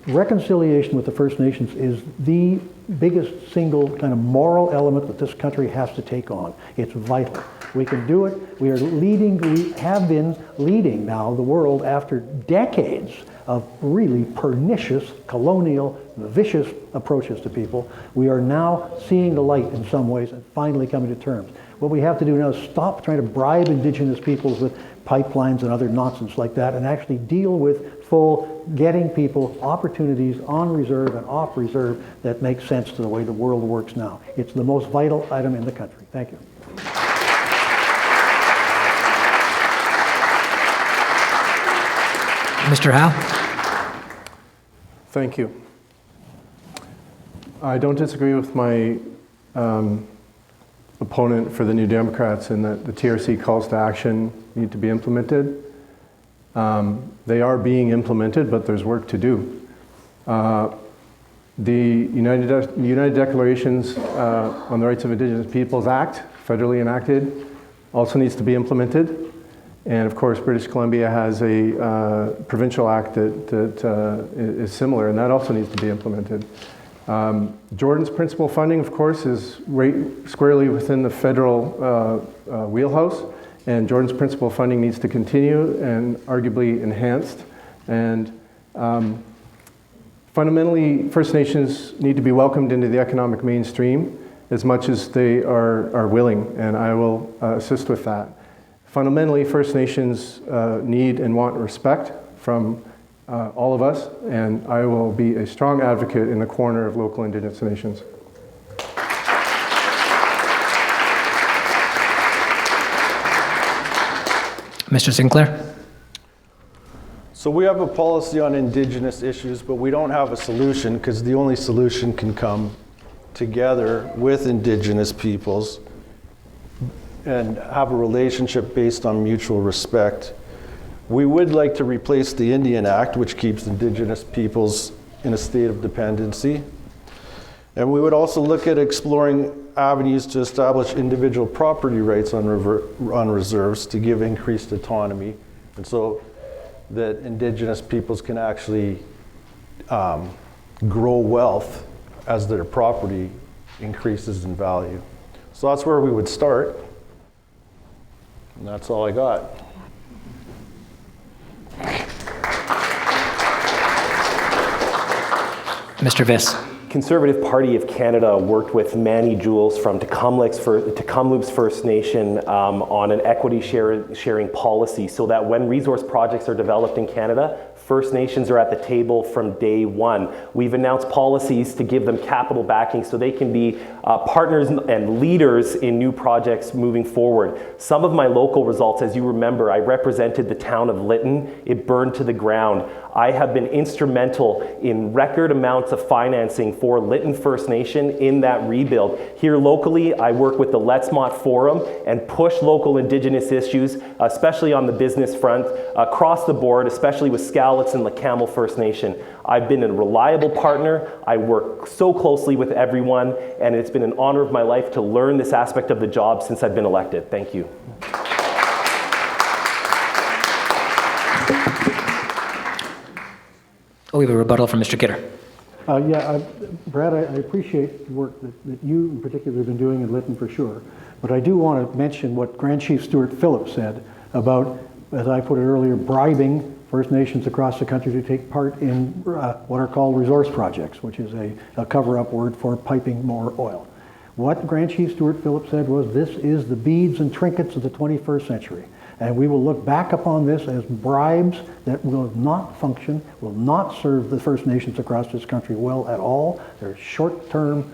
Reconciliation with the First Nations is the biggest single kind of moral element that this country has to take on. It's vital. We can do it. We are leading, we have been leading now the world after decades of really pernicious, colonial, vicious approaches to people. We are now seeing the light in some ways and finally coming to terms. What we have to do now is stop trying to bribe Indigenous peoples with pipelines and other nonsense like that and actually deal with full getting people opportunities on reserve and off reserve that make sense to the way the world works now. It's the most vital item in the country. Thank you. Mr. Howe? Thank you. I don't disagree with my opponent for the New Democrats in that the TRC calls to action need to be implemented. They are being implemented, but there's work to do. The United Declarations on the Rights of Indigenous Peoples Act, federally enacted, also needs to be implemented. And of course, British Columbia has a provincial act that is similar, and that also needs to be implemented. Jordan's principal funding, of course, is right squarely within the federal wheelhouse, and Jordan's principal funding needs to continue and arguably enhanced. And Fundamentally, First Nations need to be welcomed into the economic mainstream as much as they are willing, and I will assist with that. Fundamentally, First Nations need and want respect from all of us, and I will be a strong advocate in the corner of local Indigenous nations. Mr. Sinclair? So we have a policy on Indigenous issues, but we don't have a solution, because the only solution can come together with Indigenous peoples and have a relationship based on mutual respect. We would like to replace the Indian Act, which keeps Indigenous peoples in a state of dependency. And we would also look at exploring avenues to establish individual property rights on reserves to give increased autonomy, and so that Indigenous peoples can actually grow wealth as their property increases in value. So that's where we would start. And that's all I got. Mr. Viss? Conservative Party of Canada worked with Manny Jules from Tecumloops First Nation on an equity sharing policy so that when resource projects are developed in Canada, First Nations are at the table from day one. We've announced policies to give them capital backing so they can be partners and leaders in new projects moving forward. Some of my local results, as you remember, I represented the town of Lytton. It burned to the ground. I have been instrumental in record amounts of financing for Lytton First Nation in that rebuild. Here locally, I work with the Lettsmont Forum and push local Indigenous issues, especially on the business front, across the board, especially with Scowlitz and LeCamel First Nation. I've been a reliable partner. I work so closely with everyone, and it's been an honor of my life to learn this aspect of the job since I've been elected. Thank you. Oh, we have a rebuttal from Mr. Kidder. Brad, I appreciate the work that you in particular have been doing in Lytton for sure. But I do want to mention what Grand Chief Stuart Phillips said about, as I put it earlier, bribing First Nations across the country to take part in what are called resource projects, which is a cover-up word for piping more oil. What Grand Chief Stuart Phillips said was, this is the beads and trinkets of the 21st century. And we will look back upon this as bribes that will not function, will not serve the First Nations across this country well at all. They're short-term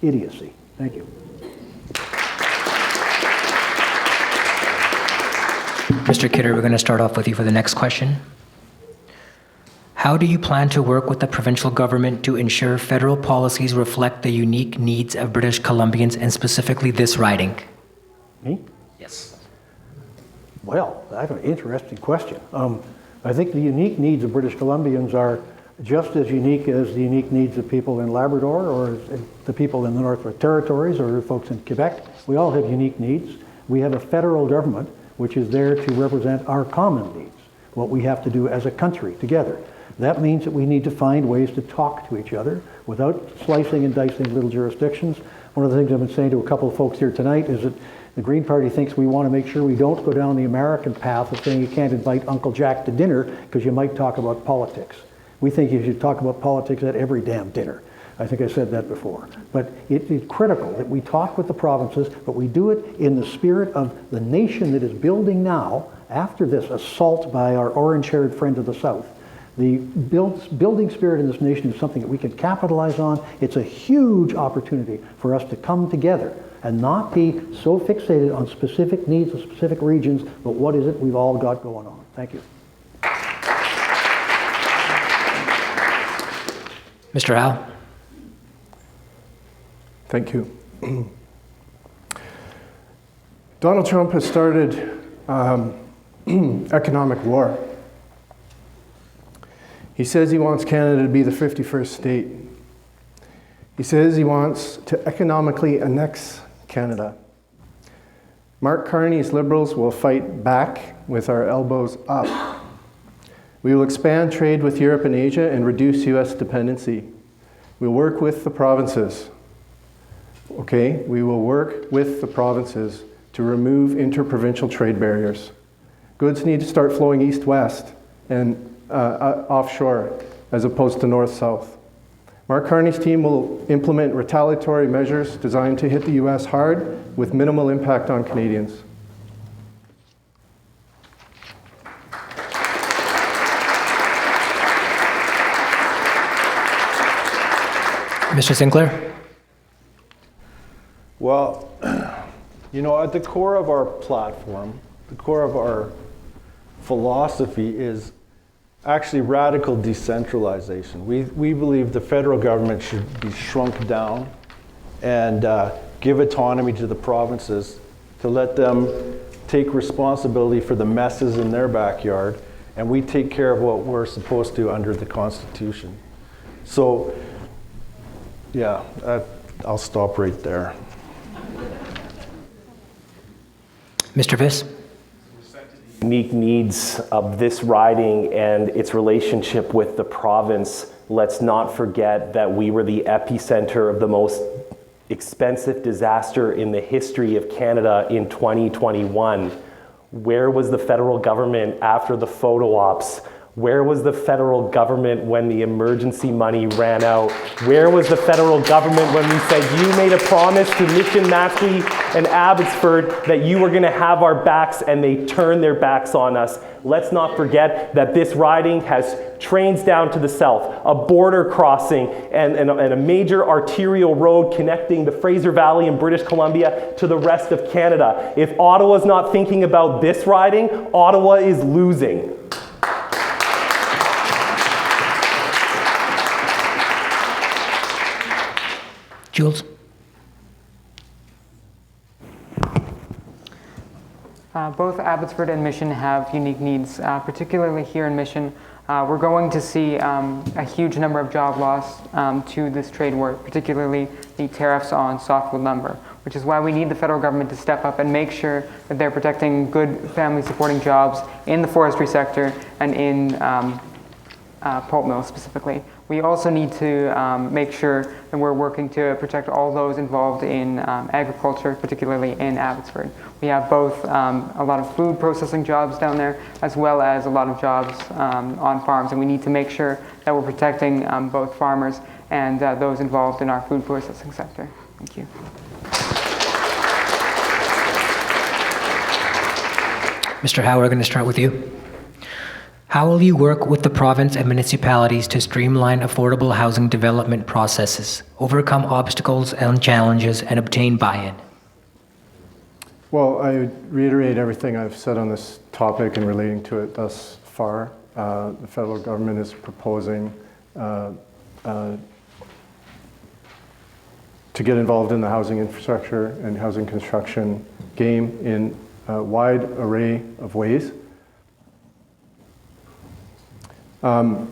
idiocy. Thank you. Mr. Kidder, we're going to start off with you for the next question. How do you plan to work with the provincial government to ensure federal policies reflect the unique needs of British Columbians and specifically this riding? Me? Yes. Well, that's an interesting question. I think the unique needs of British Columbians are just as unique as the unique needs of people in Labrador or the people in the Northwest Territories or folks in Quebec. We all have unique needs. We have a federal government which is there to represent our common needs, what we have to do as a country together. That means that we need to find ways to talk to each other without slicing and dicing little jurisdictions. One of the things I've been saying to a couple of folks here tonight is that the Green Party thinks we want to make sure we don't go down the American path of saying you can't invite Uncle Jack to dinner because you might talk about politics. We think you should talk about politics at every damn dinner. I think I said that before. But it is critical that we talk with the provinces, but we do it in the spirit of the nation that is building now after this assault by our orange-haired friend of the South. The building spirit in this nation is something that we can capitalize on. It's a huge opportunity for us to come together and not be so fixated on specific needs of specific regions, but what is it we've all got going on. Thank you. Mr. Howe? Thank you. Donald Trump has started economic war. He says he wants Canada to be the 51st state. He says he wants to economically annex Canada. Mark Carney's Liberals will fight back with our elbows up. We will expand trade with Europe and Asia and reduce US dependency. We'll work with the provinces. Okay, we will work with the provinces to remove interprovincial trade barriers. Goods need to start flowing east-west and offshore as opposed to north-south. Mark Carney's team will implement retaliatory measures designed to hit the U.S. hard with minimal impact on Canadians. Mr. Sinclair? Well, you know, at the core of our platform, the core of our philosophy is actually radical decentralization. We believe the federal government should be shrunk down and give autonomy to the provinces to let them take responsibility for the messes in their backyard, and we take care of what we're supposed to under the Constitution. So, yeah, I'll stop right there. Mr. Viss? Unique needs of this riding and its relationship with the province, let's not forget that we were the epicenter of the most expensive disaster in the history of Canada in 2021. Where was the federal government after the photo ops? Where was the federal government when the emergency money ran out? Where was the federal government when we said you made a promise to Mission, Mackley, and Abbotsford that you were going to have our backs, and they turned their backs on us? Let's not forget that this riding has trains down to the south, a border crossing, and a major arterial road connecting the Fraser Valley in British Columbia to the rest of Canada. If Ottawa's not thinking about this riding, Ottawa is losing. Jules? Both Abbotsford and Mission have unique needs, particularly here in Mission. We're going to see a huge number of job loss to this trade war, particularly the tariffs on softwood lumber, which is why we need the federal government to step up and make sure that they're protecting good family-supporting jobs in the forestry sector and in pulp mills specifically. We also need to make sure that we're working to protect all those involved in agriculture, particularly in Abbotsford. We have both a lot of food processing jobs down there, as well as a lot of jobs on farms, and we need to make sure that we're protecting both farmers and those involved in our food processing sector. Thank you. Mr. Howe, we're going to start with you. How will you work with the province and municipalities to streamline affordable housing development processes, overcome obstacles and challenges, and obtain buy-in? Well, I would reiterate everything I've said on this topic and relating to it thus far. The federal government is proposing to get involved in the housing infrastructure and housing construction game in a wide array of ways. Housing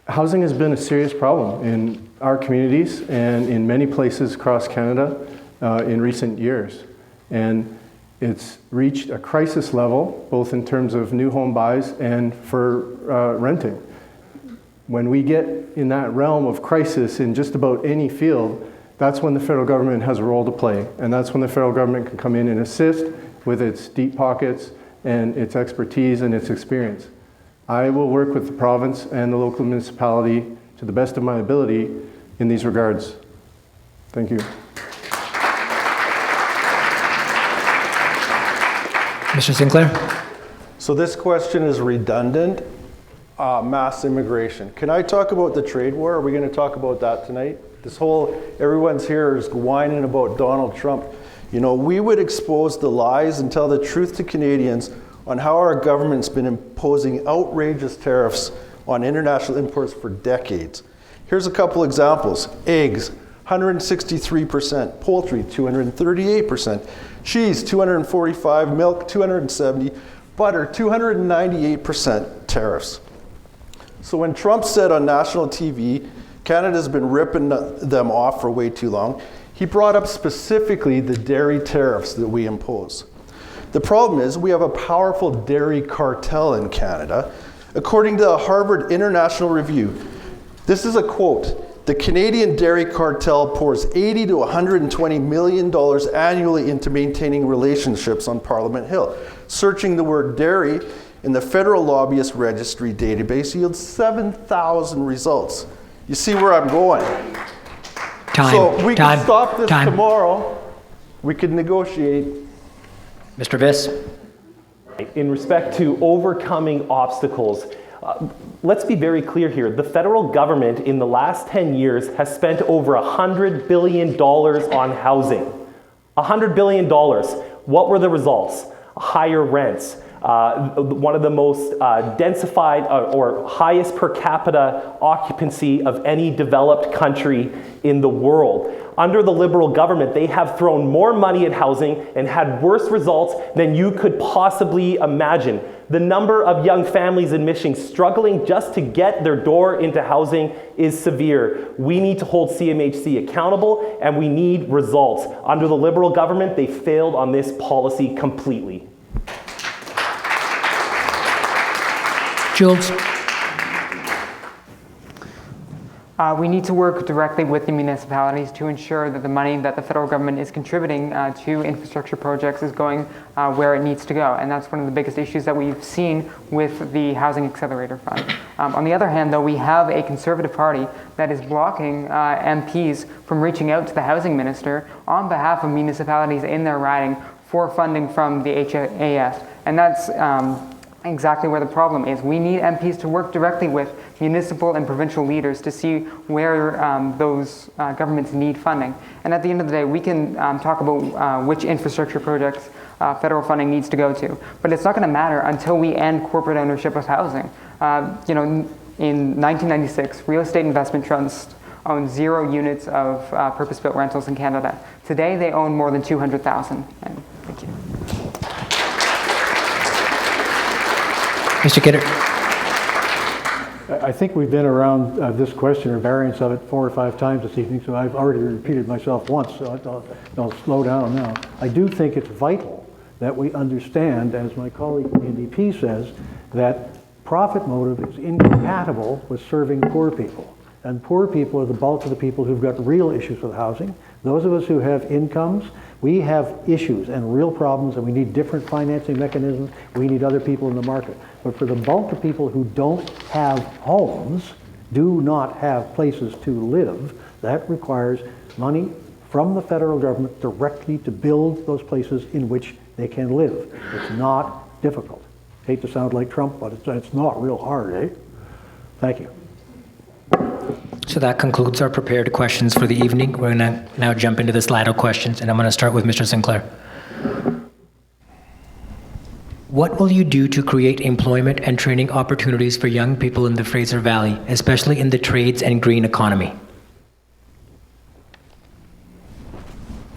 has been a serious problem in our communities and in many places across Canada in recent years. And it's reached a crisis level, both in terms of new home buys and for renting. When we get in that realm of crisis in just about any field, that's when the federal government has a role to play. And that's when the federal government can come in and assist with its deep pockets and its expertise and its experience. I will work with the province and the local municipality to the best of my ability in these regards. Thank you. Mr. Sinclair? So this question is redundant. Mass immigration. Can I talk about the trade war? Are we going to talk about that tonight? Everyone's here is whining about Donald Trump. You know, we would expose the lies and tell the truth to Canadians on how our government's been imposing outrageous tariffs on international imports for decades. Here's a couple examples. Eggs, 163%, poultry, 238%, cheese, 245%, milk, 270%, butter, 298% tariffs. So when Trump said on national TV, Canada's been ripping them off for way too long, he brought up specifically the dairy tariffs that we impose. The problem is we have a powerful dairy cartel in Canada. According to the Harvard International Review, this is a quote, the Canadian dairy cartel pours $80 to $120 million annually into maintaining relationships on Parliament Hill. Searching the word dairy, in the Federal Lobbyist Registry database yields 7,000 results. You see where I'm going? So we can stop this tomorrow. We could negotiate. Mr. Viss. In respect to overcoming obstacles, let's be very clear here. The federal government in the last 10 years has spent over $100 billion on housing. $100 billion. What were the results? Higher rents. One of the most densified or highest per capita occupancy of any developed country in the world. Under the Liberal government, they have thrown more money at housing and had worse results than you could possibly imagine. The number of young families in Michigan struggling just to get their door into housing is severe. We need to hold CMHC accountable, and we need results. Under the Liberal government, they failed on this policy completely. Jules. We need to work directly with the municipalities to ensure that the money that the federal government is contributing to infrastructure projects is going where it needs to go. And that's one of the biggest issues that we've seen with the Housing Accelerator Fund. On the other hand, though, we have a Conservative Party that is blocking MPs from reaching out to the Housing Minister on behalf of municipalities in their riding for funding from the HAS. And that's exactly where the problem is. We need MPs to work directly with municipal and provincial leaders to see where those governments need funding. And at the end of the day, we can talk about which infrastructure projects federal funding needs to go to. But it's not going to matter until we end corporate ownership of housing. In 1996, Real Estate Investment Trust owned 0 units of purpose-built rentals in Canada. Today, they own more than 200,000. And thank you. Mr. Kidder. I think we've been around this question or variants of it 4 or 5 times this evening, so I've already repeated myself once, so I'll slow down now. I do think it's vital that we understand, as my colleague from the NDP says, that profit motive is incompatible with serving poor people. And poor people are the bulk of the people who've got real issues with housing. Those of us who have incomes, we have issues and real problems, and we need different financing mechanisms. We need other people in the market. But for the bulk of people who don't have homes, do not have places to live, that requires money from the federal government directly to build those places in which they can live. It's not difficult. Hate to sound like Trump, but it's not real hard, eh? Thank you. So that concludes our prepared questions for the evening. We're going to now jump into the slide of questions, and I'm going to start with Mr. Sinclair. What will you do to create employment and training opportunities for young people in the Fraser Valley, especially in the trades and green economy?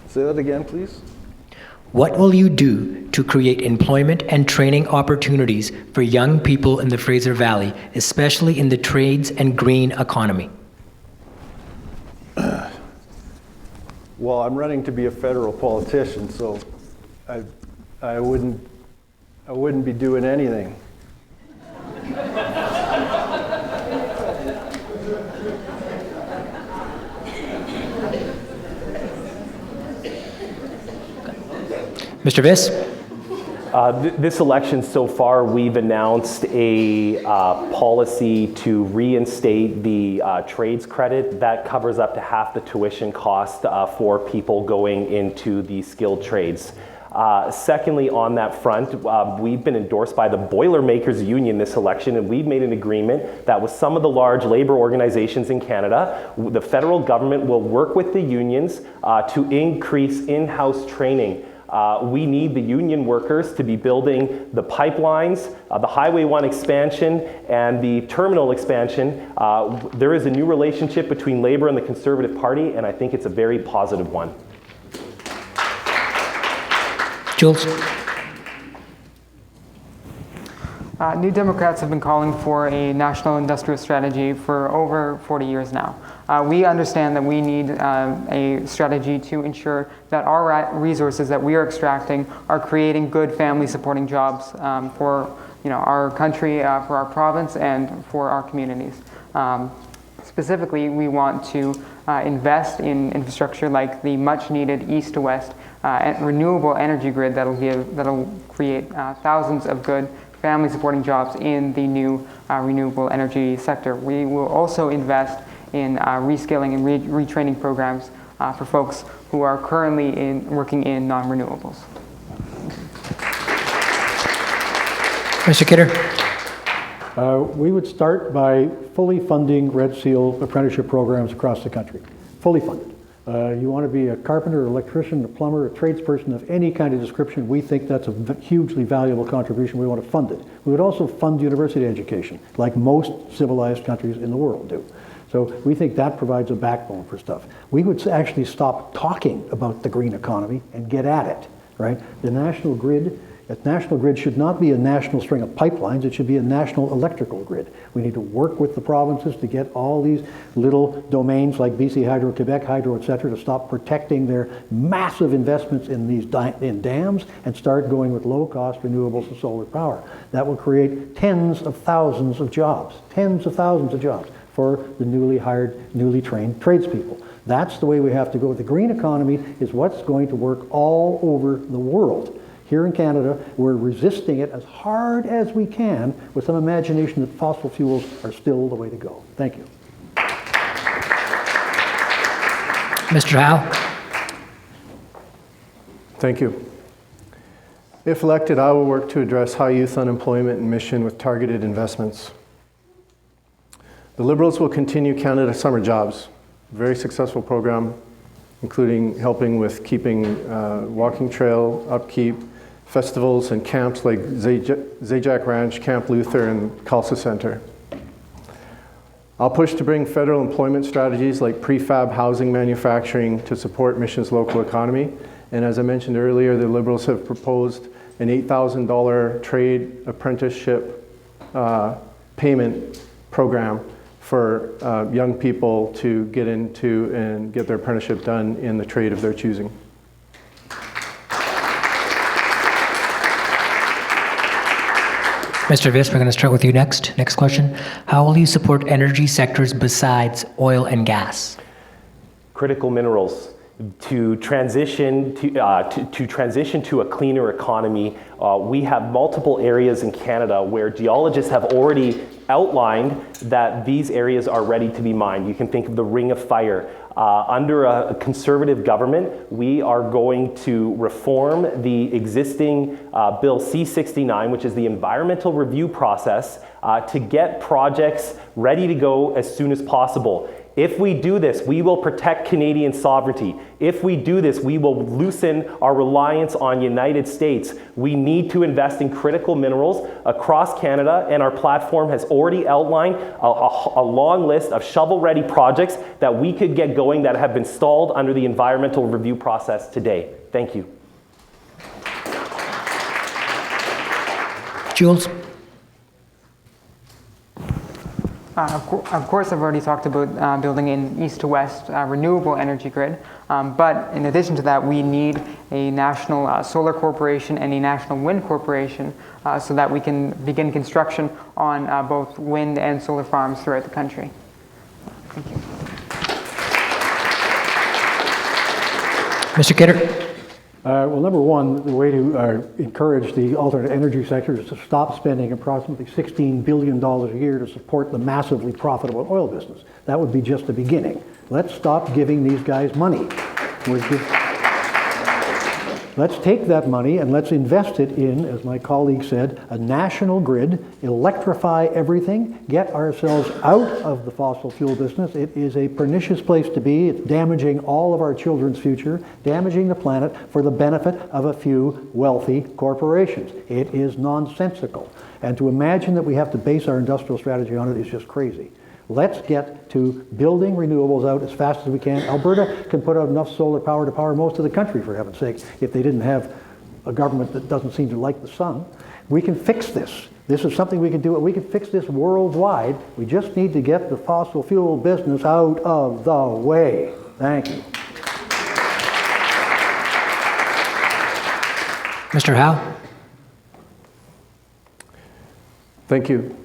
Say that again, please. What will you do to create employment and training opportunities for young people in the Fraser Valley, especially in the trades and green economy? Well, I'm running to be a federal politician, so I wouldn't be doing anything. Mr. Viss? This election so far, we've announced a policy to reinstate the trades credit. That covers up to half the tuition cost for people going into the skilled trades. Secondly, on that front, we've been endorsed by the Boilermakers Union this election, and we've made an agreement that with some of the large labor organizations in Canada, the federal government will work with the unions to increase in-house training. We need the union workers to be building the pipelines, the Highway 1 expansion, and the terminal expansion. There is a new relationship between Labour and the Conservative Party, and I think it's a very positive one. Jules? New Democrats have been calling for a national industrial strategy for over 40 years now. We understand that we need a strategy to ensure that our resources that we are extracting are creating good family-supporting jobs for our country, for our province, and for our communities. Specifically, we want to invest in infrastructure like the much-needed east to west renewable energy grid that'll create thousands of good family-supporting jobs in the new renewable energy sector. We will also invest in reskilling and retraining programs for folks who are currently working in non-renewables. Mr. Kidder. We would start by fully funding Red Seal apprenticeship programs across the country. Fully funded. You want to be a carpenter, electrician, a plumber, a tradesperson of any kind of description, we think that's a hugely valuable contribution. We want to fund it. We would also fund university education, like most civilized countries in the world do. So we think that provides a backbone for stuff. We would actually stop talking about the green economy and get at it, right? The national grid should not be a national string of pipelines, it should be a national electrical grid. We need to work with the provinces to get all these little domains like BC Hydro, Quebec Hydro, et cetera, to stop protecting their massive investments in these in dams and start going with low-cost renewables and solar power. That will create tens of thousands of jobs for the newly hired, newly trained tradespeople. That's the way we have to go. The green economy is what's going to work all over the world. Here in Canada, we're resisting it as hard as we can with some imagination that fossil fuels are still the way to go. Thank you. Mr. Howe. Thank you. If elected, I will work to address high youth unemployment and mission with targeted investments. The Liberals will continue Canada Summer Jobs, a very successful program, including helping with keeping walking trail upkeep, festivals and camps like Zajac Ranch, Camp Luther, and Khalsa Center. I'll push to bring federal employment strategies like prefab housing manufacturing to support Mission's local economy. And as I mentioned earlier, the Liberals have proposed an $8,000 trade apprenticeship payment program for young people to get into and get their apprenticeship done in the trade of their choosing. Mr. Viss, we're going to start with you next. Next question. How will you support energy sectors besides oil and gas? Critical minerals. To transition to a cleaner economy, we have multiple areas in Canada where geologists have already outlined that these areas are ready to be mined. You can think of the Ring of Fire. Under a conservative government, we are going to reform the existing Bill C-69, which is the environmental review process, to get projects ready to go as soon as possible. If we do this, we will protect Canadian sovereignty. If we do this, we will loosen our reliance on United States. We need to invest in critical minerals across Canada, and our platform has already outlined a long list of shovel-ready projects that we could get going that have been stalled under the environmental review process today. Thank you. Jules? Of course, I've already talked about building an east to west renewable energy grid, but in addition to that, we need a national solar corporation and a national wind corporation so that we can begin construction on both wind and solar farms throughout the country. Thank you. Mr. Kidder? Well, number one, the way to encourage the alternate energy sector is to stop spending approximately $16 billion a year to support the massively profitable oil business. That would be just the beginning. Let's stop giving these guys money. Let's take that money and let's invest it in, as my colleague said, a national grid, electrify everything, get ourselves out of the fossil fuel business. It is a pernicious place to be. It's damaging all of our children's future, damaging the planet for the benefit of a few wealthy corporations. It is nonsensical. And to imagine that we have to base our industrial strategy on it is just crazy. Let's get to building renewables out as fast as we can. Alberta can put out enough solar power to power most of the country, for heaven's sake, if they didn't have a government that doesn't seem to like the sun. We can fix this. This is something we can do. We can fix this worldwide. We just need to get the fossil fuel business out of the way. Thank you. Mr. Howe? Thank you.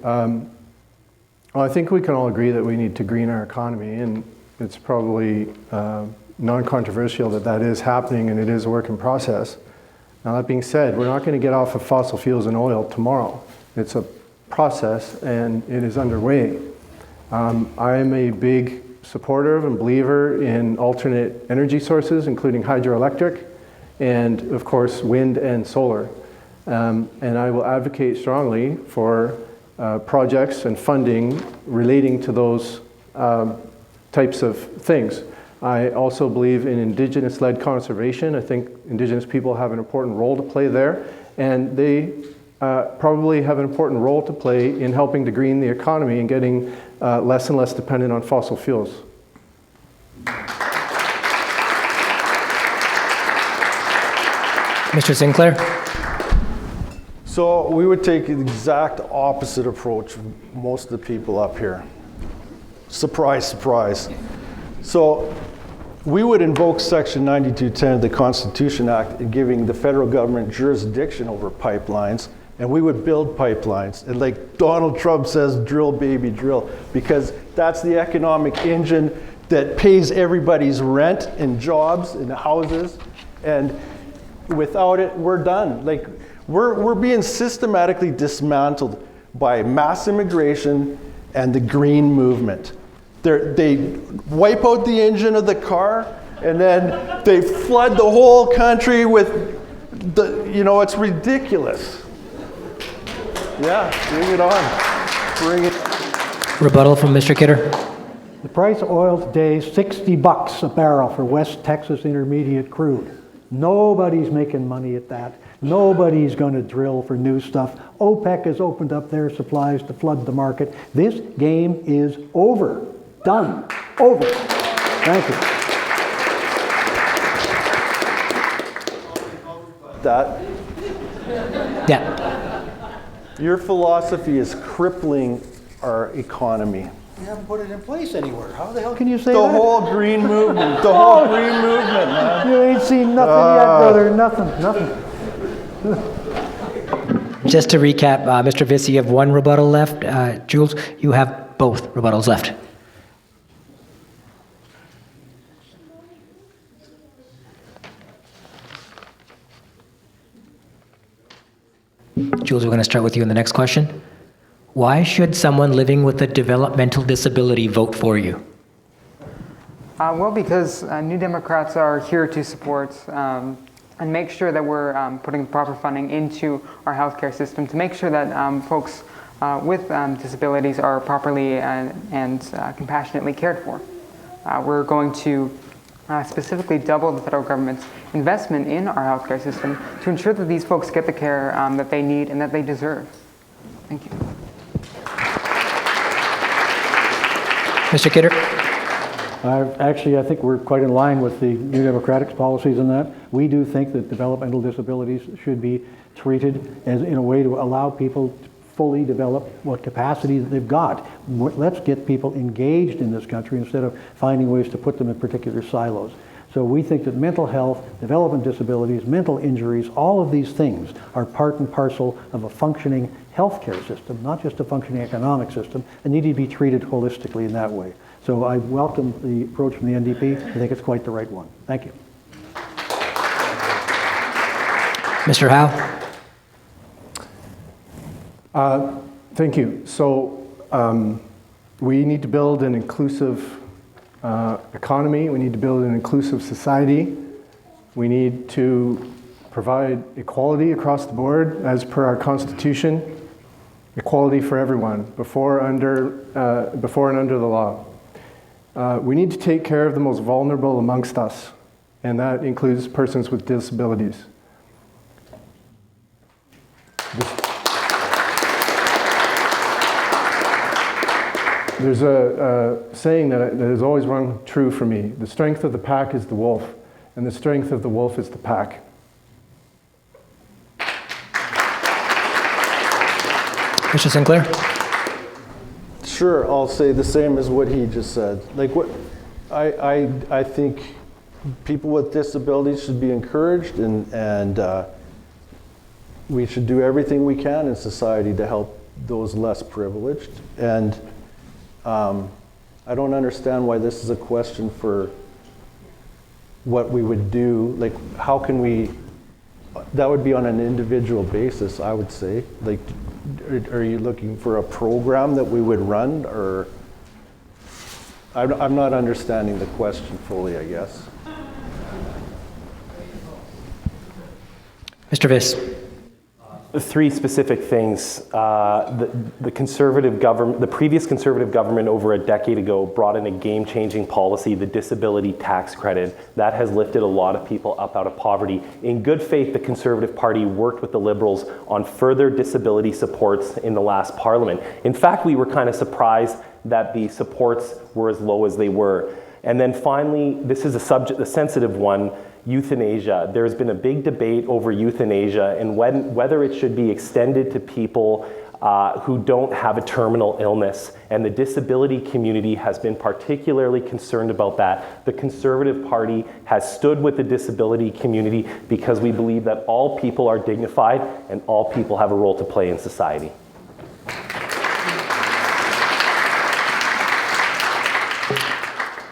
Well, I think we can all agree that we need to green our economy, and it's probably non-controversial that that is happening and it is a work in process. Now, that being said, we're not going to get off of fossil fuels and oil tomorrow. It's a process, and it is underway. I am a big supporter of and believer in alternate energy sources, including hydroelectric, and of course, wind and solar. And I will advocate strongly for projects and funding relating to those types of things. I also believe in Indigenous-led conservation. I think Indigenous people have an important role to play there, and they probably have an important role to play in helping to green the economy and getting less and less dependent on fossil fuels. Mr. Sinclair? So we would take the exact opposite approach from most of the people up here. Surprise, surprise. So we would invoke Section 9210 of the Constitution Act in giving the federal government jurisdiction over pipelines, and we would build pipelines. And like Donald Trump says, drill, baby, drill, because that's the economic engine that pays everybody's rent and jobs and houses. And without it, we're done. Like, we're being systematically dismantled by mass immigration and the green movement. They wipe out the engine of the car, and then they flood the whole country with it's ridiculous. Yeah, bring it on. Bring it. Rebuttal from Mr. Kidder. The price of oil today is $60 a barrel for West Texas Intermediate crude. Nobody's making money at that. Nobody's going to drill for new stuff. OPEC has opened up their supplies to flood the market. This game is over. Done. Over. Thank you. That. Yeah. Your philosophy is crippling our economy. You haven't put it in place anywhere. How the hell can you say The that? whole green movement. The whole green movement, man. You ain't seen nothing yet, brother. Nothing. Just to recap, Mr. Vissi, you have one rebuttal left. Jules, you have both rebuttals left. Jules, we're going to start with you in the next question. Why should someone living with a developmental disability vote for you? Well, because New Democrats are here to support and make sure that we're putting proper funding into our healthcare system to make sure that folks with disabilities are properly and compassionately cared for. We're going to specifically double the federal government's investment in our healthcare system to ensure that these folks get the care that they need and that they deserve. Thank you. Mr. Kidder? I think we're quite in line with the New Democratic's policies in that. We do think that developmental disabilities should be treated as in a way to allow people to fully develop what capacity that they've got. Let's get people engaged in this country instead of finding ways to put them in particular silos. So we think that mental health, development disabilities, mental injuries, all of these things are part and parcel of a functioning healthcare system, not just a functioning economic system, and need to be treated holistically in that way. So I welcome the approach from the NDP. I think it's quite the right one. Thank you. Mr. Howe? Thank you. So we need to build an inclusive economy. We need to build an inclusive society. We need to provide equality across the board as per our Constitution. Equality for everyone, before and under the law. We need to take care of the most vulnerable amongst us, and that includes persons with disabilities. There's a saying that has always rung true for me. The strength of the pack is the wolf, and the strength of the wolf is the pack. Mr. Sinclair? Sure, I'll say the same as what he just said. Like what I think people with disabilities should be encouraged, and we should do everything we can in society to help those less privileged. And I don't understand why this is a question for what we would do. Like, how can we? That would be on an individual basis, I would say. Like, Are you looking for a program that we would run, or? I'm not understanding the question fully, I guess. Mr. Viss. Three specific things. The conservative government, the previous conservative government over a decade ago brought in a game-changing policy, the disability tax credit. That has lifted a lot of people up out of poverty. In good faith, the Conservative Party worked with the Liberals on further disability supports in the last Parliament. In fact, we were kind of surprised that the supports were as low as they were. And then finally, this is a sensitive one, euthanasia. There's been a big debate over euthanasia and whether it should be extended to people who don't have a terminal illness. And the disability community has been particularly concerned about that. The Conservative Party has stood with the disability community because we believe that all people are dignified and all people have a role to play in society.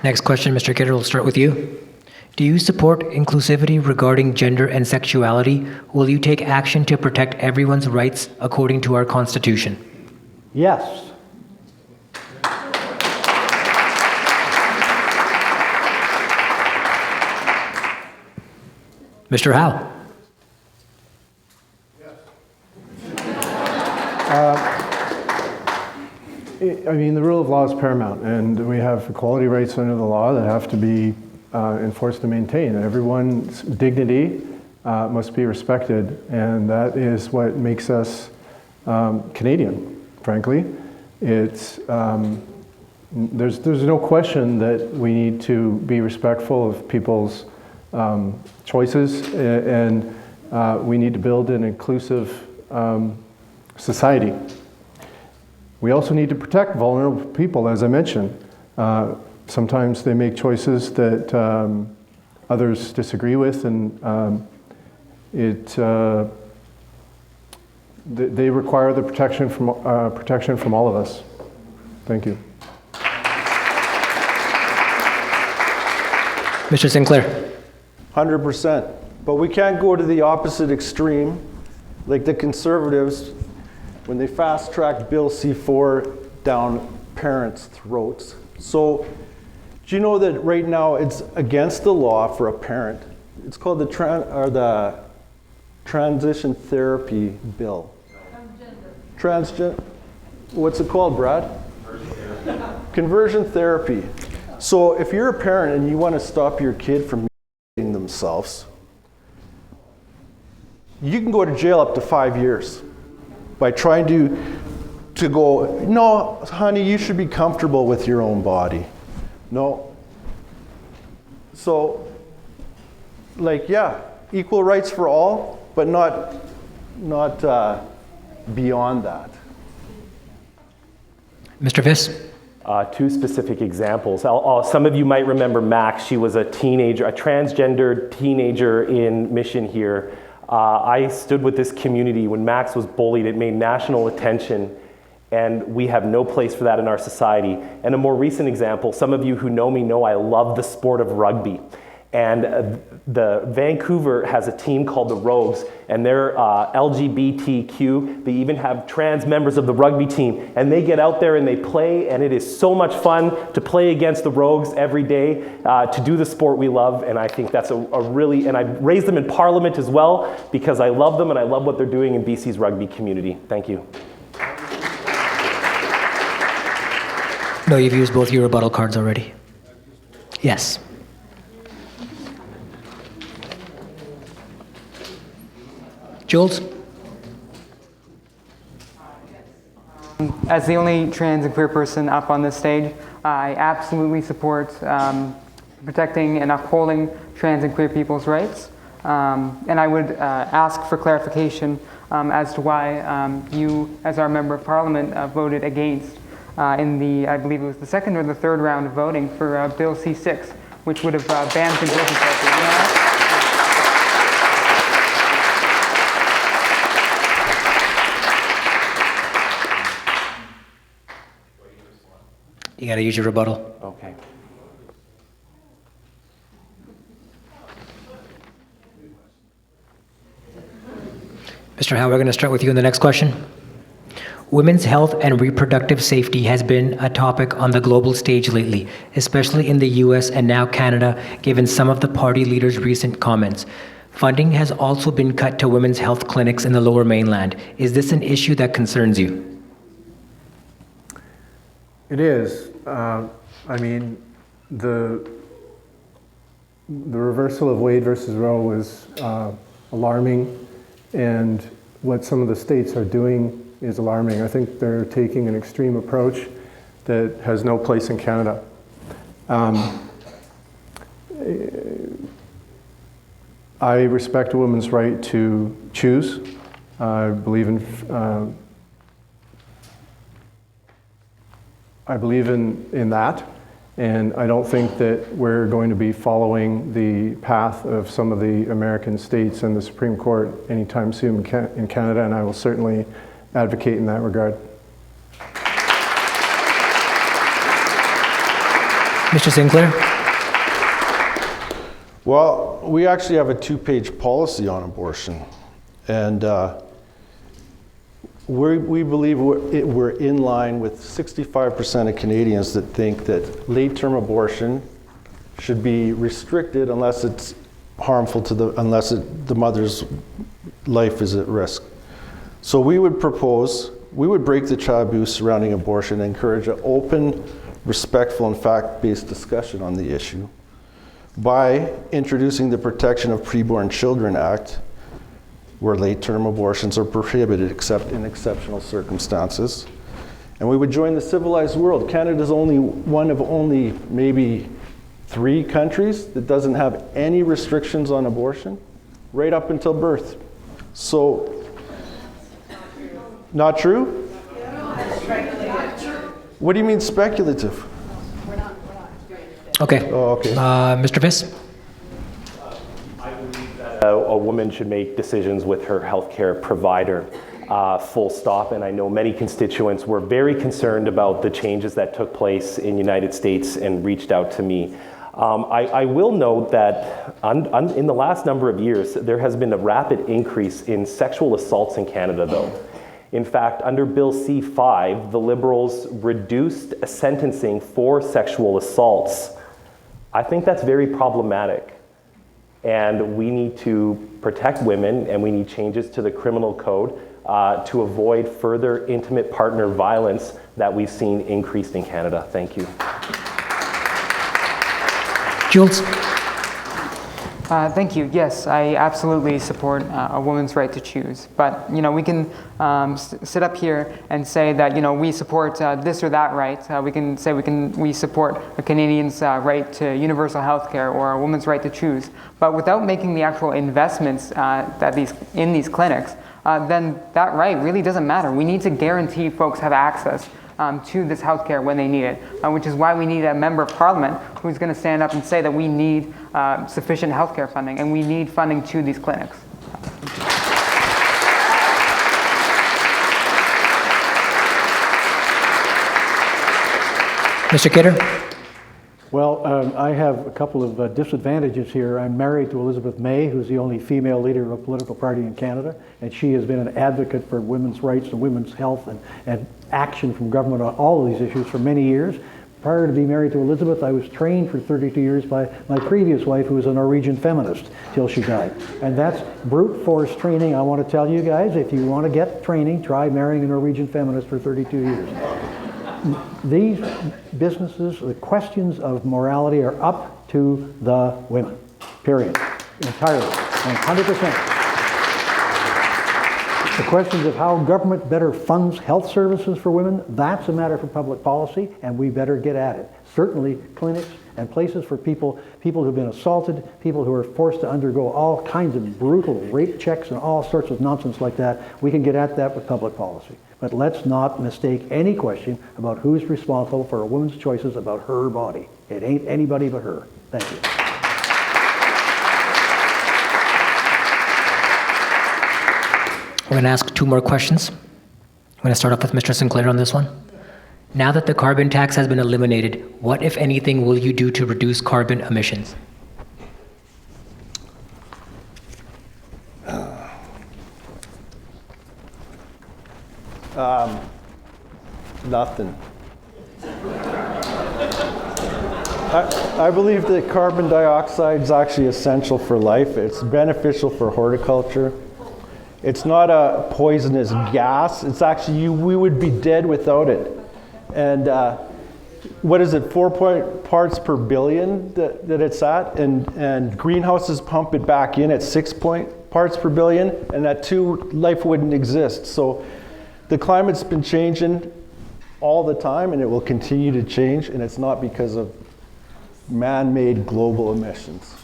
Next question, Mr. Kidder, we'll start with you. Do you support inclusivity regarding gender and sexuality? Will you take action to protect everyone's rights according to our Constitution? Yes. Mr. Howe. I mean, the rule of law is paramount, and we have equality rights under the law that have to be enforced and maintained. Everyone's dignity must be respected, and that is what makes us Canadian, frankly. It's, there's no question that we need to be respectful of people's choices, and we need to build an inclusive society. We also need to protect vulnerable people, as I mentioned. Sometimes they make choices that others disagree with, and they require the protection from all of us. Thank you. Mr. Sinclair. 100%. But we can't go to the opposite extreme, like the Conservatives, when they fast-tracked Bill C-4 down parents' throats. So, do you know that right now it's against the law for a parent? It's called the transition therapy bill. Transgender. What's it called, Brad? Conversion therapy. So if you're a parent and you want to stop your kid from mutilating themselves, you can go to jail up to 5 years by trying to go, no, honey, you should be comfortable with your own body. No. So, like, yeah, equal rights for all, but not beyond that. Mr. Viss. Two specific examples. Some of you might remember Max. She was a teenager, a transgendered teenager in Mission here. I stood with this community when Max was bullied. It made national attention, and we have no place for that in our society. And a more recent example, some of you who know me know I love the sport of rugby. And the Vancouver has a team called the Rogues, and they're LGBTQ. They even have trans members of the rugby team, and they get out there and they play, and it is so much fun to play against the Rogues every day, to do the sport we love, and I think that's a really, and I raised them in Parliament as well, because I love them and I love what they're doing in BC's rugby community. Thank you. No, you've used both your rebuttal cards already. Yes. Jules? As the only trans and queer person up on this stage, I absolutely support protecting and upholding trans and queer people's rights. And I would ask for clarification as to why you, as our member of parliament, voted against in the, I believe it was the second or the third round of voting for Bill C-6, which would have banned conversion therapy. You gotta use your rebuttal. Okay. Mr. Howe, we're gonna start with you in the next question. Women's health and reproductive safety has been a topic on the global stage lately, especially in the US and now Canada, given some of the party leaders' recent comments. Funding has also been cut to women's health clinics in the Lower Mainland. Is this an issue that concerns you? It is. I mean, the reversal of Wade versus Roe was alarming, and what some of the states are doing is alarming. I think they're taking an extreme approach that has no place in Canada. I respect a woman's right to choose. I believe in that, and I don't think that we're going to be following the path of some of the American states and the Supreme Court anytime soon in Canada, and I will certainly advocate in that regard. Mr. Sinclair? Well, we actually have a 2-page policy on abortion, and we believe we're in line with 65% of Canadians that think that late-term abortion should be restricted unless it's harmful to the mother's life is at risk. So we would break the taboo surrounding abortion and encourage an open, respectful, and fact-based discussion on the issue by introducing the Protection of Preborn Children Act, where late-term abortions are prohibited except in exceptional circumstances. And we would join the civilized world. Canada's only one of only maybe 3 countries that doesn't have any restrictions on abortion, right up until birth. So, not true? What do you mean speculative? Okay. Oh, okay. Mr. Viss? A woman should make decisions with her healthcare provider, full stop. And I know many constituents were very concerned about the changes that took place in the United States and reached out to me. I will note that in the last number of years, there has been a rapid increase in sexual assaults in Canada, though. In fact, under Bill C-5, the Liberals reduced sentencing for sexual assaults. I think that's very problematic. And we need to protect women, and we need changes to the criminal code to avoid further intimate partner violence that we've seen increased in Canada. Thank you. Jules? Thank you. Yes, I absolutely support a woman's right to choose. But we can sit up here and say that we support this or that right. We can say we support a Canadian's right to universal health care or a woman's right to choose. But without making the actual investments in these clinics, then that right really doesn't matter. We need to guarantee folks have access to this healthcare when they need it, which is why we need a member of parliament who's going to stand up and say that we need sufficient healthcare funding and we need funding to these clinics. Mr. Kidder? Well, I have a couple of disadvantages here. I'm married to Elizabeth May, who's the only female leader of a political party in Canada, and she has been an advocate for women's rights and women's health and action from government on all of these issues for many years. Prior to being married to Elizabeth, I was trained for 32 years by my previous wife, who was a Norwegian feminist till she died. And that's brute force training. I want to tell you guys, if you want to get training, try marrying a Norwegian feminist for 32 years. These businesses, the questions of morality are up to the women, period, entirely, 100%. The questions of how government better funds health services for women, that's a matter for public policy, and we better get at it. Certainly clinics and places for people who've been assaulted, people who are forced to undergo all kinds of brutal rape checks and all sorts of nonsense like that, we can get at that with public policy. But let's not mistake any question about who's responsible for a woman's choices about her body. It ain't anybody but her. Thank you. We're going to ask 2 more questions. I'm going to start off with Mr. Sinclair on this one. Now that the carbon tax has been eliminated, what, if anything, will you do to reduce carbon emissions? Nothing. I believe that carbon dioxide is actually essential for life. It's beneficial for horticulture. It's not a poisonous gas. It's actually, we would be dead without it. And what is it, 4 parts per billion that it's at? And greenhouses pump it back in at 6 parts per billion, and at 2, life wouldn't exist. So the climate's been changing all the time, and it will continue to change, and it's not because of man-made global emissions.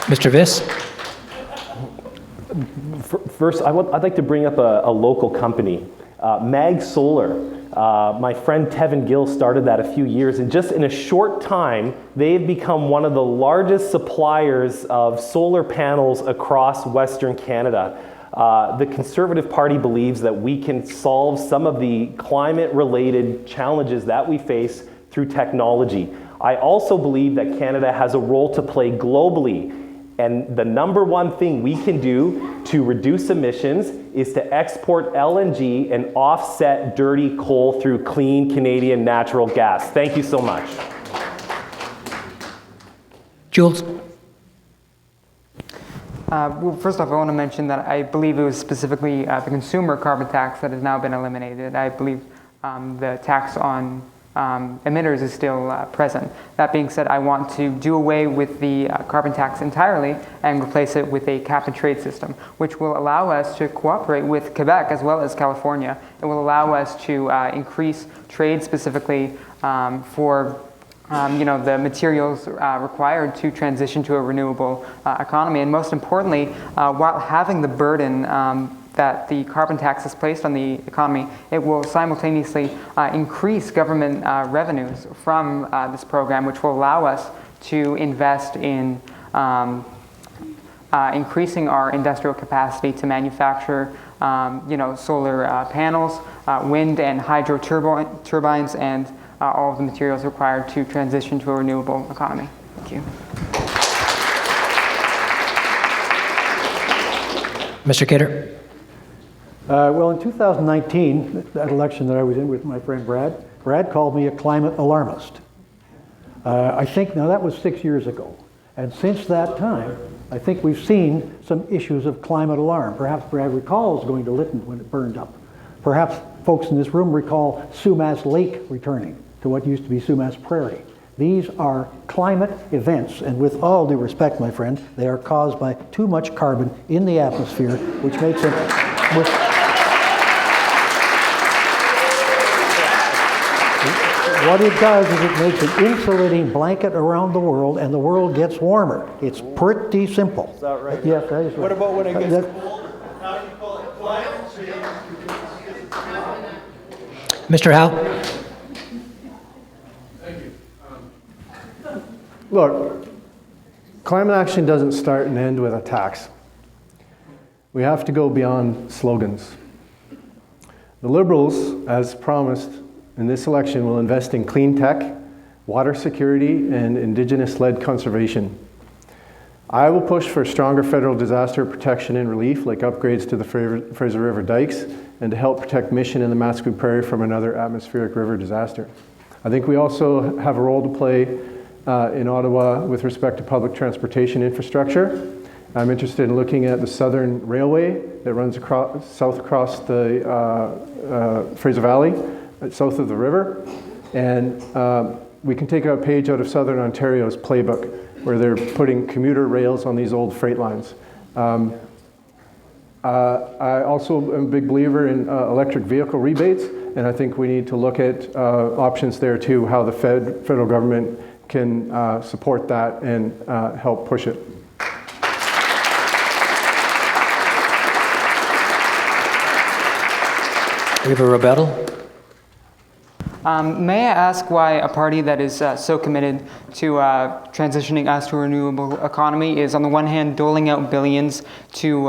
Mr. Viss? First, I'd like to bring up a local company, Mag Solar. My friend Tevin Gill started that a few years, and just in a short time, they've become one of the largest suppliers of solar panels across Western Canada. The Conservative Party believes that we can solve some of the climate-related challenges that we face through technology. I also believe that Canada has a role to play globally. And the number one thing we can do to reduce emissions is to export LNG and offset dirty coal through clean Canadian natural gas. Thank you so much. Jules? Well, first off, I want to mention that I believe it was specifically the consumer carbon tax that has now been eliminated. I believe the tax on emitters is still present. That being said, I want to do away with the carbon tax entirely and replace it with a cap and trade system, which will allow us to cooperate with Quebec as well as California. It will allow us to increase trade specifically for the materials required to transition to a renewable economy. And most importantly, while having the burden that the carbon tax has placed on the economy, it will simultaneously increase government revenues from this program, which will allow us to invest in increasing our industrial capacity to manufacture solar panels, wind and hydro turbines, and all of the materials required to transition to a renewable economy. Thank you. Mr. Kidder? Well, in 2019, that election that I was in with my friend Brad called me a climate alarmist. I think, now that was 6 years ago. And since that time, I think we've seen some issues of climate alarm. Perhaps Brad recalls going to Lytton when it burned up. Perhaps folks in this room recall Sumas Lake returning to what used to be Sumas Prairie. These are climate events, and with all due respect, my friend, they are caused by too much carbon in the atmosphere, which makes it... What it does is it makes an insulating blanket around the world, and the world gets warmer. It's pretty simple. Is that right? Yes, that is right. What about when it gets cold? How do you call it climate change? Mr. Howe? Look, climate action doesn't start and end with a tax. We have to go beyond slogans. The Liberals, as promised in this election, will invest in clean tech, water security, and Indigenous-led conservation. I will push for stronger federal disaster protection and relief, like upgrades to the Fraser River dikes, and to help protect Mission and the Matskoo Prairie from another atmospheric river disaster. I think we also have a role to play in Ottawa with respect to public transportation infrastructure. I'm interested in looking at the Southern Railway that runs south across the Fraser Valley, south of the river. And we can take a page out of Southern Ontario's playbook, where they're putting commuter rails on these old freight lines. I also am a big believer in electric vehicle rebates, and I think we need to look at options there too, how the federal government can support that and help push it. We have a rebuttal. May I ask why a party that is so committed to transitioning us to a renewable economy is on the one hand doling out billions to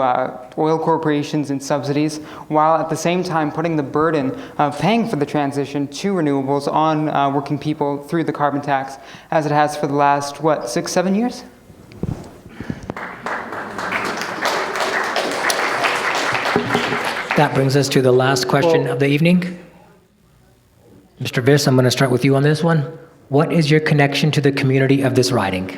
oil corporations and subsidies, while at the same time putting the burden of paying for the transition to renewables on working people through the carbon tax, as it has for the last, 6-7 years? That brings us to the last question of the evening. Mr. Viss, I'm going to start with you on this one. What is your connection to the community of this riding?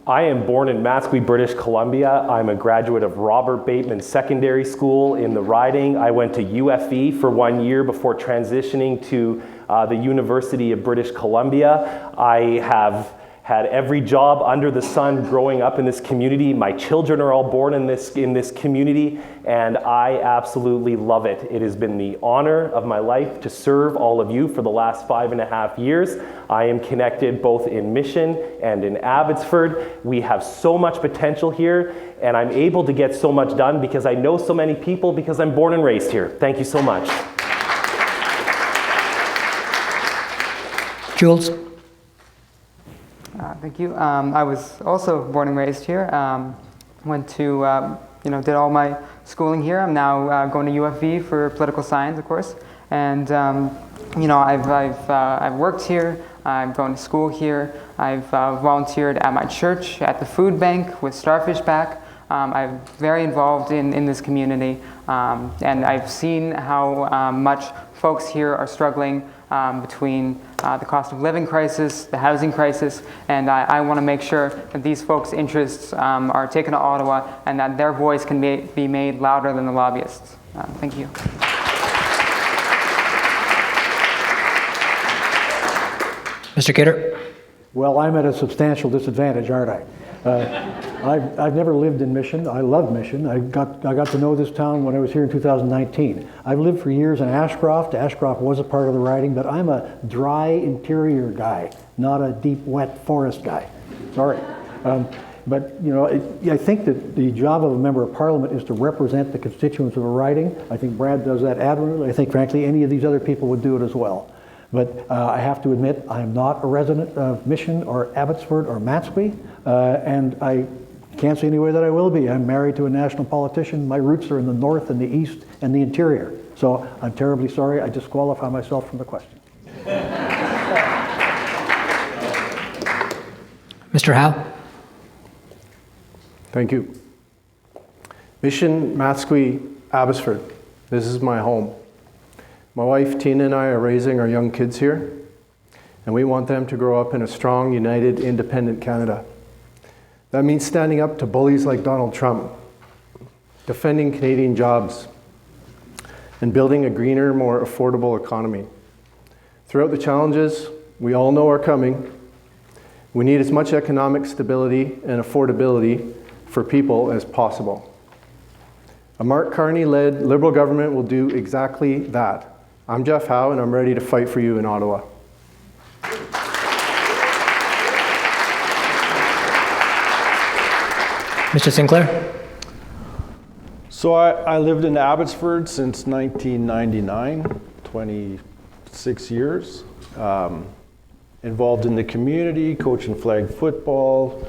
I am born in Matsqui, British Columbia. I'm a graduate of Robert Bateman Secondary School in the riding. I went to UFE for 1 year before transitioning to the University of British Columbia. I have had every job under the sun growing up in this community. My children are all born in this community, and I absolutely love it. It has been the honor of my life to serve all of you for the last 5.5 years. I am connected both in Mission and in Abbotsford. We have so much potential here, and I'm able to get so much done because I know so many people because I'm born and raised here. Thank you so much. Jules? Thank you. I was also born and raised here. Went to, did all my schooling here. I'm now going to UFE for political science, of course. And, I've worked here. I'm going to school here. I've volunteered at my church, at the food bank with Starfish Back. I'm very involved in this community. And I've seen how much folks here are struggling between the cost of living crisis, the housing crisis, and I want to make sure that these folks' interests are taken to Ottawa and that their voice can be made louder than the lobbyists. Thank you. Mr. Kidder? Well, I'm at a substantial disadvantage, aren't I? I've never lived in Mission. I love Mission. I got to know this town when I was here in 2019. I've lived for years in Ashcroft. Ashcroft was a part of the riding, but I'm a dry interior guy, not a deep, wet forest guy. Sorry. But, I think that the job of a member of parliament is to represent the constituents of a riding. I think Brad does that admirably. I think, frankly, any of these other people would do it as well. But I have to admit, I'm not a resident of Mission or Abbotsford or Matsqui, and I can't see any way that I will be. I'm married to a national politician. My roots are in the north and the east and the interior. So I'm terribly sorry. I disqualify myself from the question. Mr. Howe? Thank you. Mission, Matsqui, Abbotsford. This is my home. My wife Tina and I are raising our young kids here, and we want them to grow up in a strong, united, independent Canada. That means standing up to bullies like Donald Trump, defending Canadian jobs, and building a greener, more affordable economy. Throughout the challenges we all know are coming, we need as much economic stability and affordability for people as possible. A Mark Carney-led Liberal government will do exactly that. I'm Jeff Howe, and I'm ready to fight for you in Ottawa. Mr. Sinclair? So I lived in Abbotsford since 1999, 26 years. Involved in the community, coaching flag football,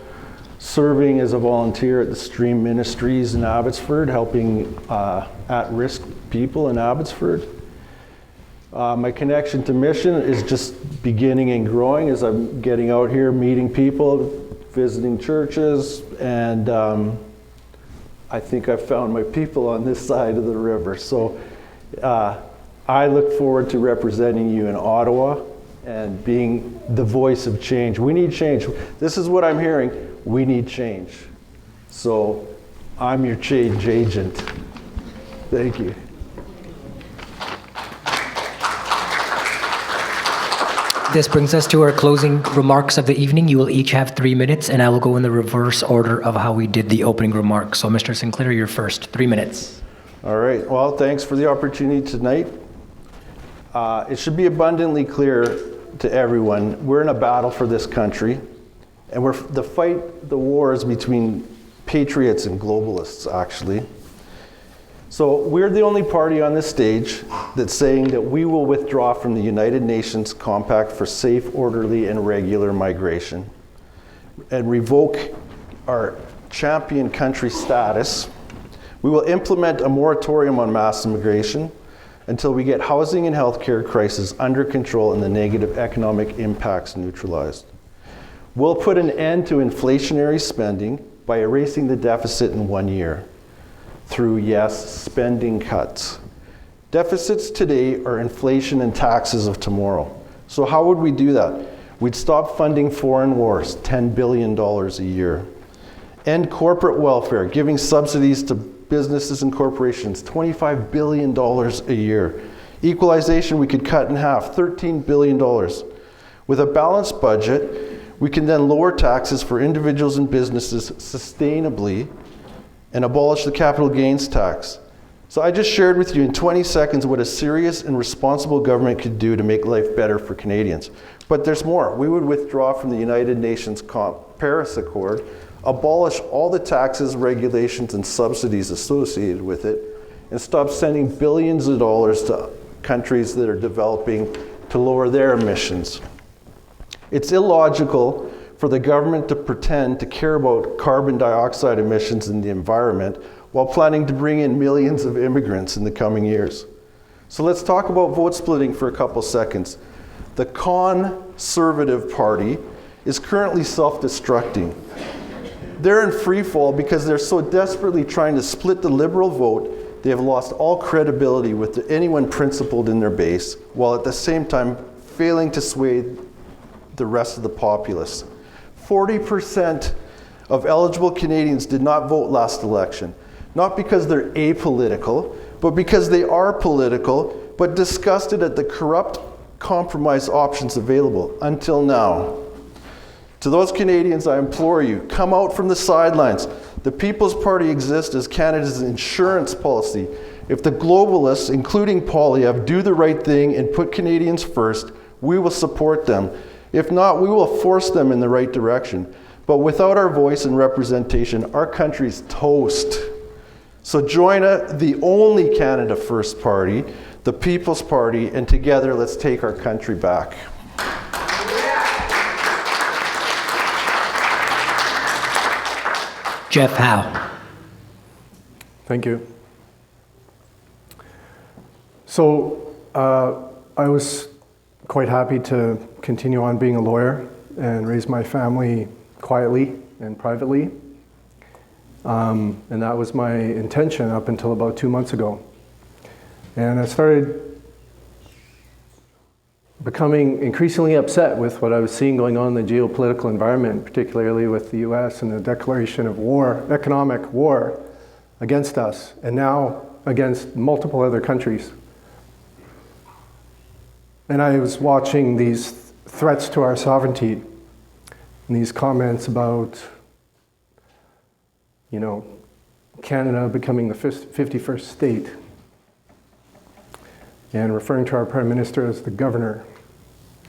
serving as a volunteer at the Stream Ministries in Abbotsford, helping at-risk people in Abbotsford. My connection to Mission is just beginning and growing as I'm getting out here, meeting people, visiting churches, and I think I've found my people on this side of the river. So I look forward to representing you in Ottawa and being the voice of change. We need change. This is what I'm hearing. We need change. So I'm your change agent. Thank you. This brings us to our closing remarks of the evening. You will each have 3 minutes, and I will go in the reverse order of how we did the opening remarks. So, Mr. Sinclair, you're first. 3 minutes. All right. Well, thanks for the opportunity tonight. It should be abundantly clear to everyone, we're in a battle for this country, and the war is between patriots and globalists, actually. So we're the only party on this stage that's saying that we will withdraw from the United Nations Compact for Safe, Orderly, and Regular Migration and revoke our champion country status. We will implement a moratorium on mass immigration until we get housing and healthcare crisis under control and the negative economic impacts neutralized. We'll put an end to inflationary spending by erasing the deficit in 1 year through, yes, spending cuts. Deficits today are inflation and taxes of tomorrow. So how would we do that? We'd stop funding foreign wars, $10 billion a year. End corporate welfare, giving subsidies to businesses and corporations, $25 billion a year. Equalization we could cut in half, $13 billion. With a balanced budget, we can then lower taxes for individuals and businesses sustainably and abolish the capital gains tax. So I just shared with you in 20 seconds what a serious and responsible government could do to make life better for Canadians. But there's more. We would withdraw from the United Nations Paris Accord, abolish all the taxes, regulations, and subsidies associated with it, and stop sending billions of dollars to countries that are developing to lower their emissions. It's illogical for the government to pretend to care about carbon dioxide emissions in the environment while planning to bring in millions of immigrants in the coming years. So let's talk about vote splitting for a couple seconds. The Conservative Party is currently self-destructing. They're in free fall because they're so desperately trying to split the Liberal vote, they have lost all credibility with anyone principled in their base, while at the same time failing to sway the rest of the populace. 40% of eligible Canadians did not vote last election, not because they're apolitical, but because they are political, but disgusted at the corrupt compromise options available until now. To those Canadians, I implore you, come out from the sidelines. The People's Party exists as Canada's insurance policy. If the globalists, including Poilievre, do the right thing and put Canadians first, we will support them. If not, we will force them in the right direction. But without our voice and representation, our country's toast. So join the only Canada First Party, the People's Party, and together let's take our country back. Jeff Howe. Thank you. So I was quite happy to continue on being a lawyer and raise my family quietly and privately. And that was my intention up until about 2 months ago. And I started becoming increasingly upset with what I was seeing going on in the geopolitical environment, particularly with the US and the declaration of war, economic war against us, and now against multiple other countries. And I was watching these threats to our sovereignty and these comments about, Canada becoming the 51st state and referring to our Prime Minister as the governor.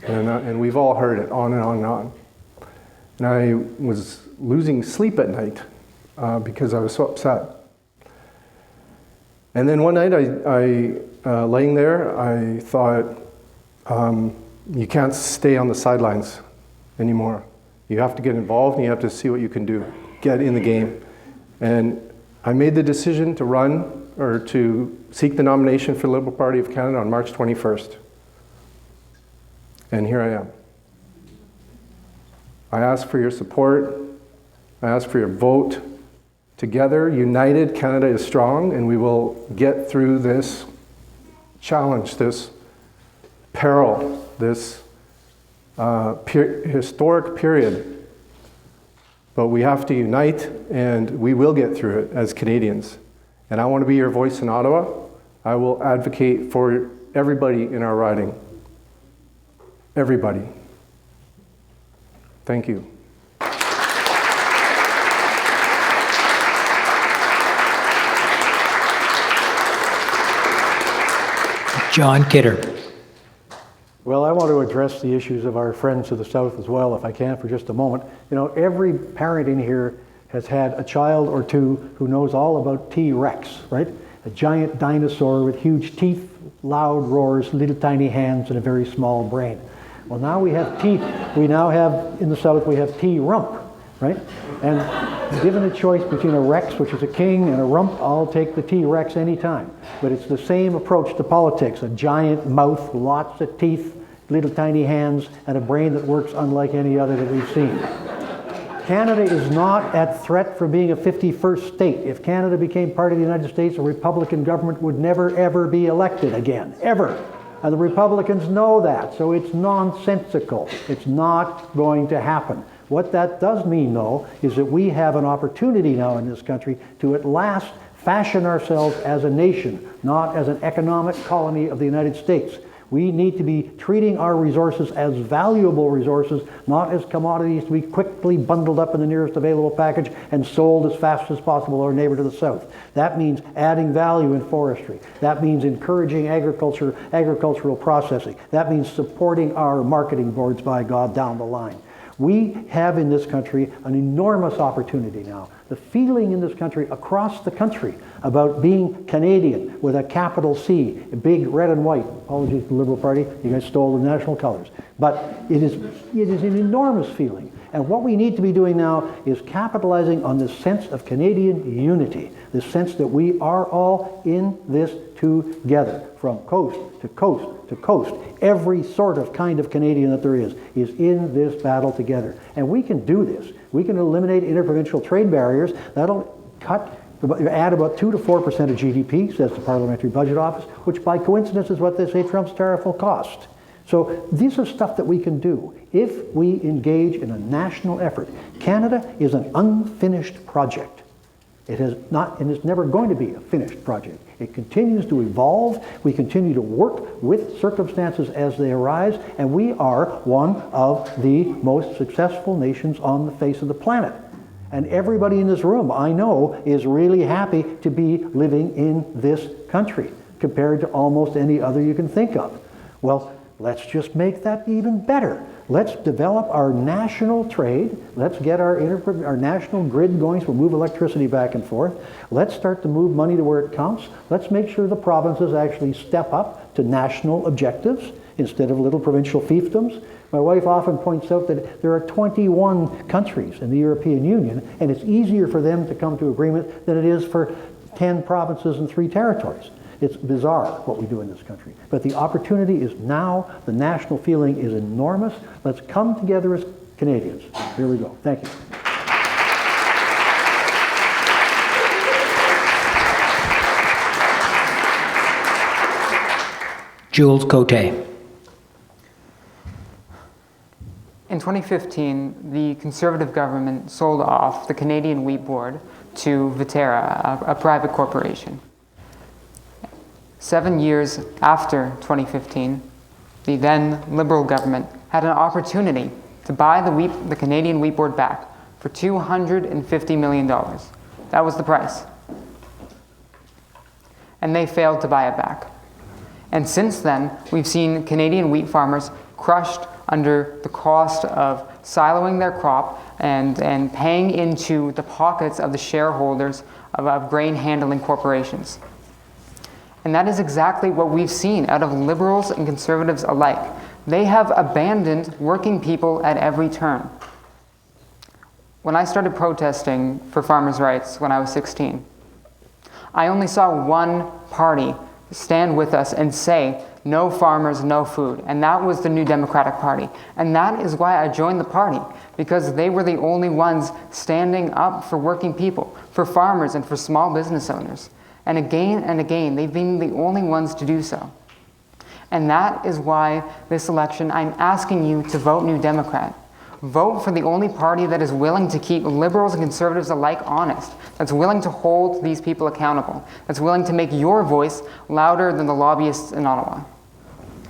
And we've all heard it on and on and on. And I was losing sleep at night because I was so upset. And then one night, I laying there, I thought, you can't stay on the sidelines anymore. You have to get involved and you have to see what you can do. Get in the game. And I made the decision to run or to seek the nomination for the Liberal Party of Canada on March 21st. And here I am. I ask for your support. I ask for your vote. Together, united, Canada is strong, and we will get through this challenge, this peril, this historic period. But we have to unite, and we will get through it as Canadians. And I want to be your voice in Ottawa. I will advocate for everybody in our riding. Everybody. Thank you. John Kidder. Well, I want to address the issues of our friends to the south as well, if I can, for just a moment. Every parent in here has had a child or two who knows all about T-Rex, right? A giant dinosaur with huge teeth, loud roars, little tiny hands, and a very small brain. Well, now we have teeth. We now have, in the south, we have T-Rump, right? And given a choice between a Rex, which is a king, and a rump, I'll take the T-Rex anytime. But it's the same approach to politics, a giant mouth, lots of teeth, little tiny hands, and a brain that works unlike any other that we've seen. Canada is not at threat for being a 51st state. If Canada became part of the United States, a Republican government would never, ever be elected again, ever. And the Republicans know that, so it's nonsensical. It's not going to happen. What that does mean, though, is that we have an opportunity now in this country to at last fashion ourselves as a nation, not as an economic colony of the United States. We need to be treating our resources as valuable resources, not as commodities to be quickly bundled up in the nearest available package and sold as fast as possible to our neighbor to the south. That means adding value in forestry. That means encouraging agricultural processing. That means supporting our marketing boards, by God, down the line. We have in this country an enormous opportunity now. The feeling in this country, across the country, about being Canadian with a capital C, big red and white. Apologies to the Liberal Party, you guys stole the national colors. But it is an enormous feeling. And what we need to be doing now is capitalizing on this sense of Canadian unity, this sense that we are all in this together, from coast to coast to coast. Every sort of kind of Canadian that there is in this battle together. And we can do this. We can eliminate interprovincial trade barriers. That'll add about 2 to 4% of GDP, says the Parliamentary Budget Office, which by coincidence is what they say Trump's tariff will cost. So these are stuff that we can do if we engage in a national effort. Canada is an unfinished project. It has not, and it's never going to be a finished project. It continues to evolve. We continue to work with circumstances as they arise, and we are one of the most successful nations on the face of the planet. And everybody in this room, I know, is really happy to be living in this country compared to almost any other you can think of. Well, let's just make that even better. Let's develop our national trade. Let's get our national grid going so we'll move electricity back and forth. Let's start to move money to where it counts. Let's make sure the provinces actually step up to national objectives instead of little provincial fiefdoms. My wife often points out that there are 21 countries in the European Union, and it's easier for them to come to agreement than it is for 10 provinces and 3 territories. It's bizarre what we do in this country. But the opportunity is now. The national feeling is enormous. Let's come together as Canadians. Here we go. Thank you. Jules Côté. In 2015, the Conservative government sold off the Canadian Wheat Board to Viterra, a private corporation. 7 years after 2015, the then Liberal government had an opportunity to buy the Canadian Wheat Board back for $250 million. That was the price. And they failed to buy it back. And since then, we've seen Canadian wheat farmers crushed under the cost of siloing their crop and paying into the pockets of the shareholders of grain handling corporations. And that is exactly what we've seen out of Liberals and Conservatives alike. They have abandoned working people at every turn. When I started protesting for farmers' rights when I was 16, I only saw one party stand with us and say, "No farmers, no food." And that was the New Democratic Party. And that is why I joined the party, because they were the only ones standing up for working people, for farmers and for small business owners. And again, they've been the only ones to do so. And that is why this election, I'm asking you to vote New Democrat. Vote for the only party that is willing to keep Liberals and Conservatives alike honest, that's willing to hold these people accountable, that's willing to make your voice louder than the lobbyists in Ottawa.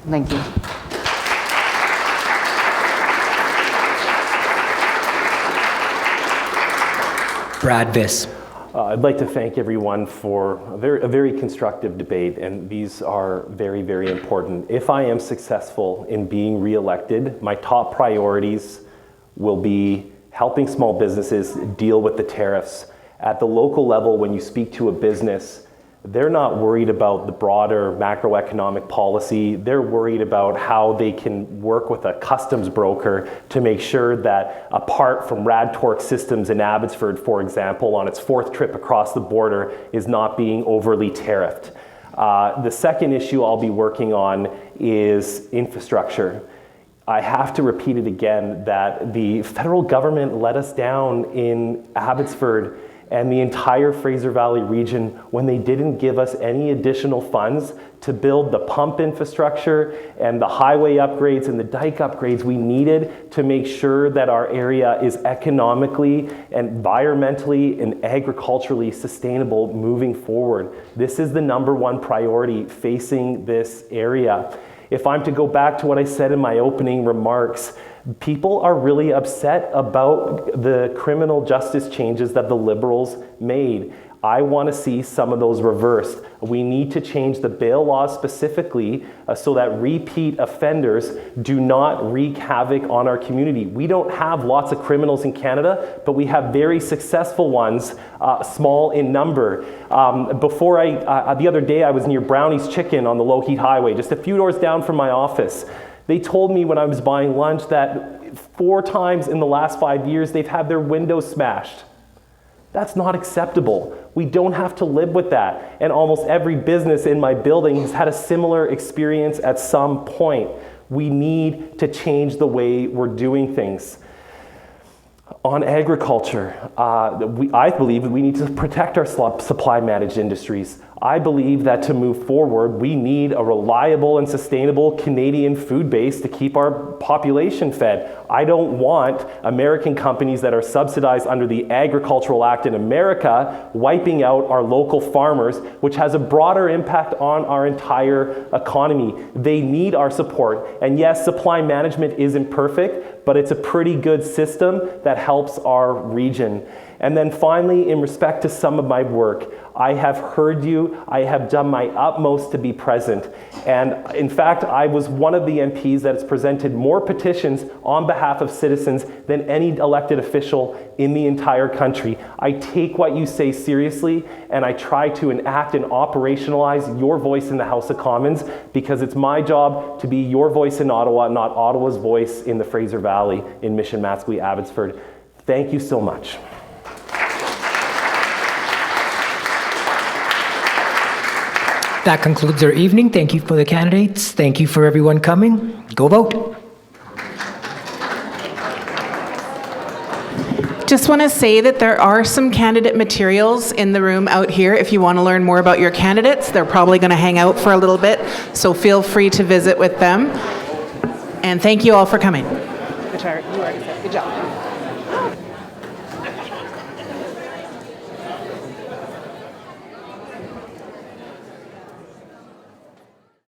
Thank you. Brad Viss. I'd like to thank everyone for a very constructive debate, and these are very, very important. If I am successful in being re-elected, my top priorities will be helping small businesses deal with the tariffs. At the local level, when you speak to a business, they're not worried about the broader macroeconomic policy. They're worried about how they can work with a customs broker to make sure that, apart from Radtorque Systems in Abbotsford, for example, on its 4th trip across the border, is not being overly tariffed. The second issue I'll be working on is infrastructure. I have to repeat it again that the federal government let us down in Abbotsford and the entire Fraser Valley region when they didn't give us any additional funds to build the pump infrastructure and the highway upgrades and the dike upgrades we needed to make sure that our area is economically, environmentally, and agriculturally sustainable moving forward. This is the #1 priority facing this area. If I'm to go back to what I said in my opening remarks, people are really upset about the criminal justice changes that the Liberals made. I want to see some of those reversed. We need to change the bail laws specifically so that repeat offenders do not wreak havoc on our community. We don't have lots of criminals in Canada, but we have very successful ones, small in number. The other day I was near Brownie's Chicken on the Low Heat Highway, just a few doors down from my office. They told me when I was buying lunch that 4 times in the last 5 years they've had their windows smashed. That's not acceptable. We don't have to live with that. And almost every business in my building has had a similar experience at some point. We need to change the way we're doing things. On agriculture, I believe that we need to protect our supply managed industries. I believe that to move forward, we need a reliable and sustainable Canadian food base to keep our population fed. I don't want American companies that are subsidized under the Agricultural Act in America wiping out our local farmers, which has a broader impact on our entire economy. They need our support. And yes, supply management isn't perfect, but it's a pretty good system that helps our region. And then finally, in respect to some of my work, I have heard you, I have done my utmost to be present. And in fact, I was one of the MPs that has presented more petitions on behalf of citizens than any elected official in the entire country. I take what you say seriously, and I try to enact and operationalize your voice in the House of Commons, because it's my job to be your voice in Ottawa, not Ottawa's voice in the Fraser Valley, in Mission, Matsqui, Abbotsford. Thank you so much. That concludes our evening. Thank you for the candidates. Thank you for everyone coming. Go vote. Just want to say that there are some candidate materials in the room out here. If you want to learn more about your candidates, they're probably going to hang out for a little bit, so feel free to visit with them. And thank you all for coming. Good job.